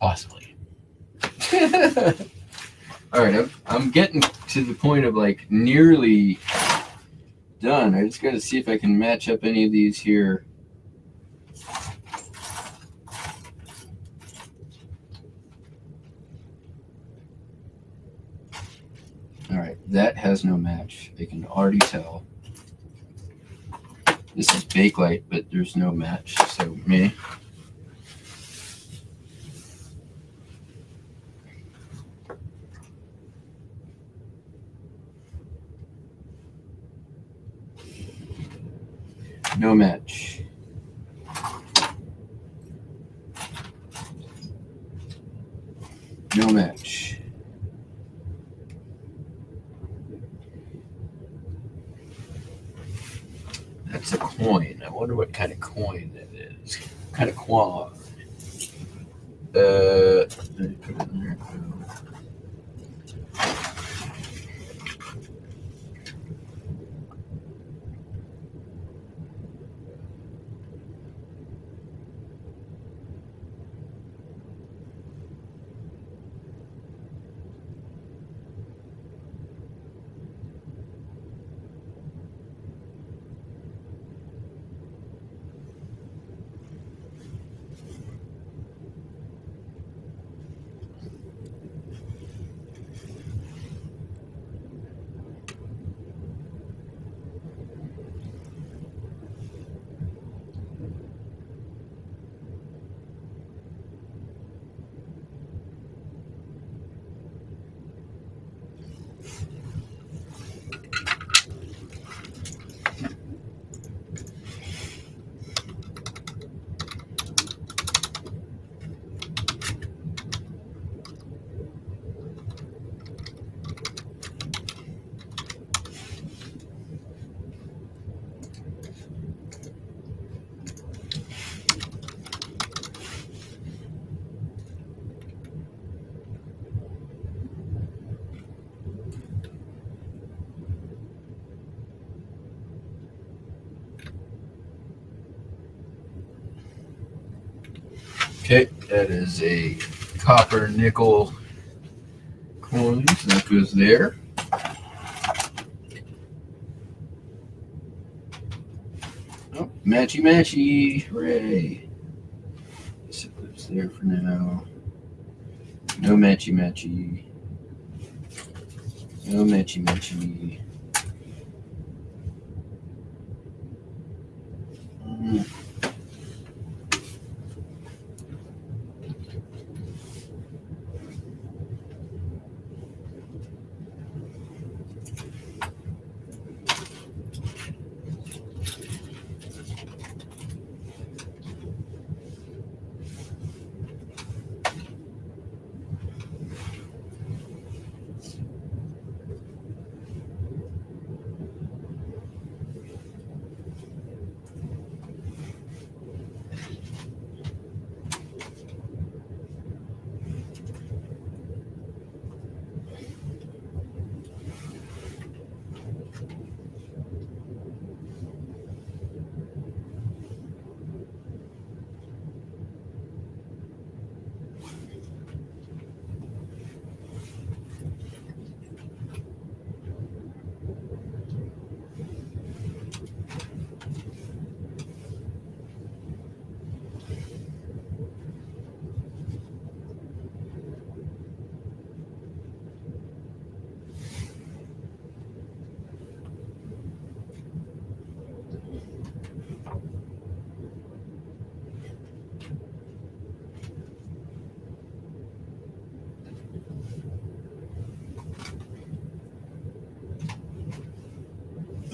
possibly. All right, I'm getting to the point of like nearly done. I just got to see if I can match up any of these here. All right, that has no match. I can already tell. This is Bakelite, but there's no match, so me. No match. No match. That's a coin. I wonder what kind of coin that is. What kind of quad? Let me put it in there. Okay, that is a copper nickel coin, so that goes there. Oh, matchy matchy, hooray. Set those there for now. No matchy matchy. No matchy matchy.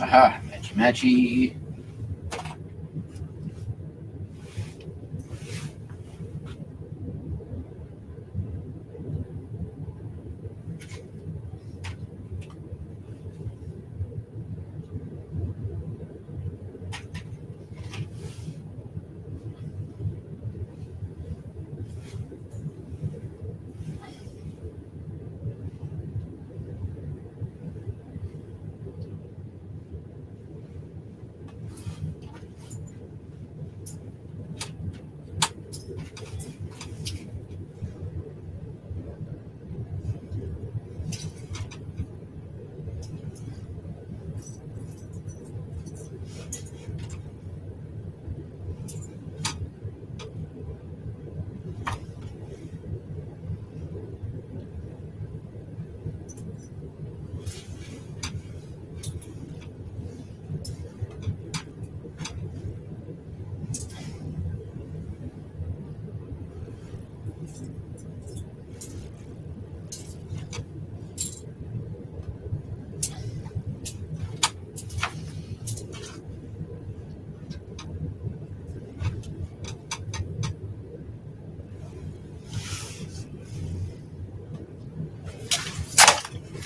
Aha, matchy matchy.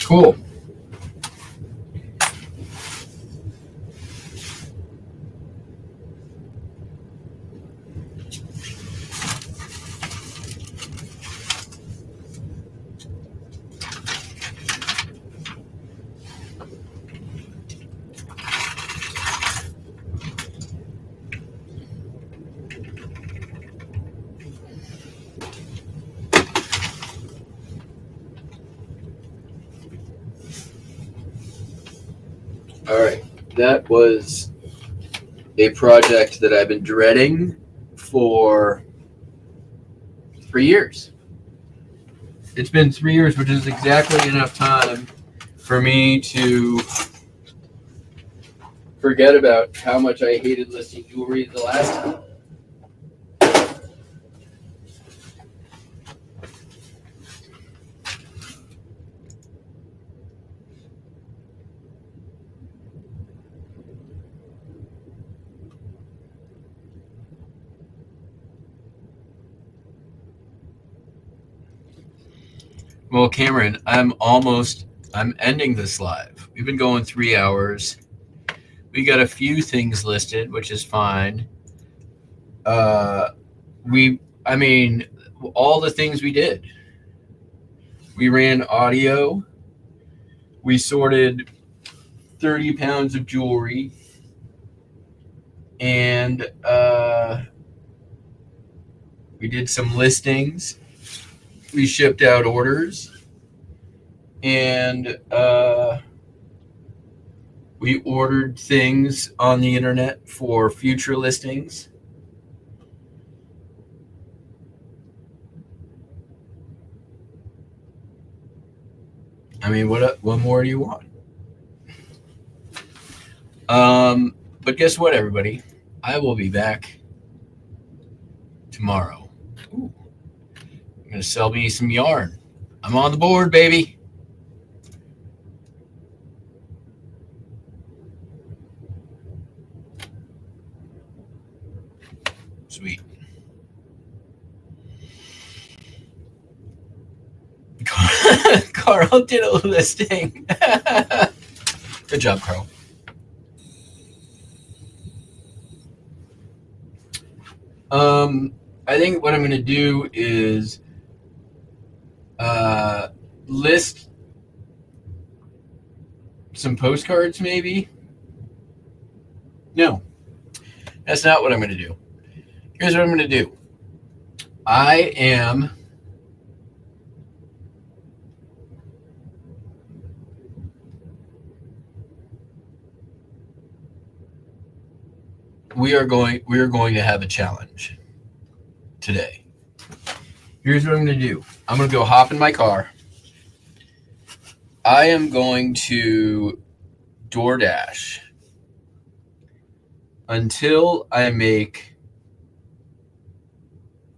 Cool. All right, that was a project that I've been dreading for 3 years. It's been 3 years, which is exactly enough time for me to forget about how much I hated listing jewelry the last time. Well, Cameron, I'm ending this live. We've been going 3 hours. We got a few things listed, which is fine. Uh, I mean, all the things we did. We ran audio. We sorted 30 pounds of jewelry. And We did some listings. We shipped out orders. And we ordered things on the internet for future listings. I mean, what more do you want? But guess what, everybody? I will be back tomorrow. Ooh, I'm gonna sell me some yarn. I'm on the board, baby. Sweet. Carl did a listing. Good job, Carl. I think what I'm going to do is list some postcards, maybe. No, that's not what I'm going to do. Here's what I'm going to do. We are going to have a challenge today. Here's what I'm going to do. I'm going to go hop in my car. I am going to DoorDash until I make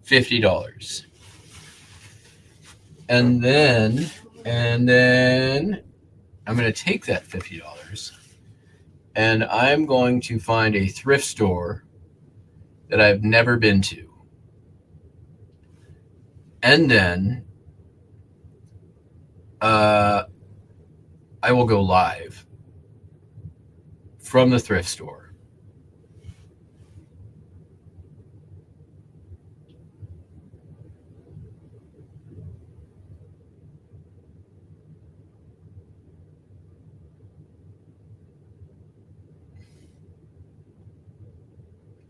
$50. And then I'm going to take that $50 and I'm going to find a thrift store that I've never been to. And then I will go live from the thrift store.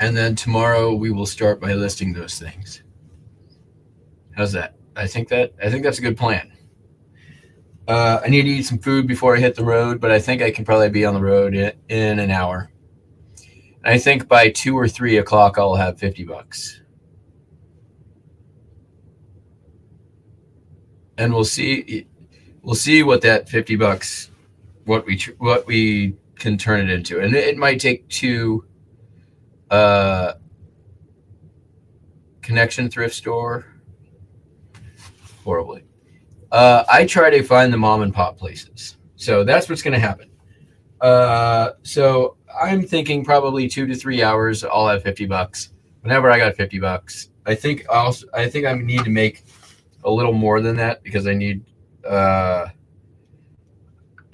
And then tomorrow we will start by listing those things. How's that? I think that's a good plan. I need to eat some food before I hit the road, but I think I can probably be on the road in an hour. And I think by 2 or 3 o'clock I'll have $50. And we'll see what that $50 what we can turn it into. And it might take 2 Connection thrift store. Horribly. I try to find the mom and pop places. So that's what's going to happen. So I'm thinking probably 2 to 3 hours. I'll have $50. Whenever I got $50, I think I need to make a little more than that because I need. I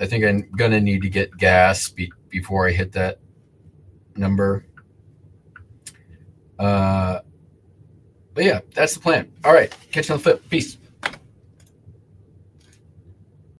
think I'm gonna need to get gas before I hit that number. But yeah, that's the plan. All right, catch you on the flip. Peace.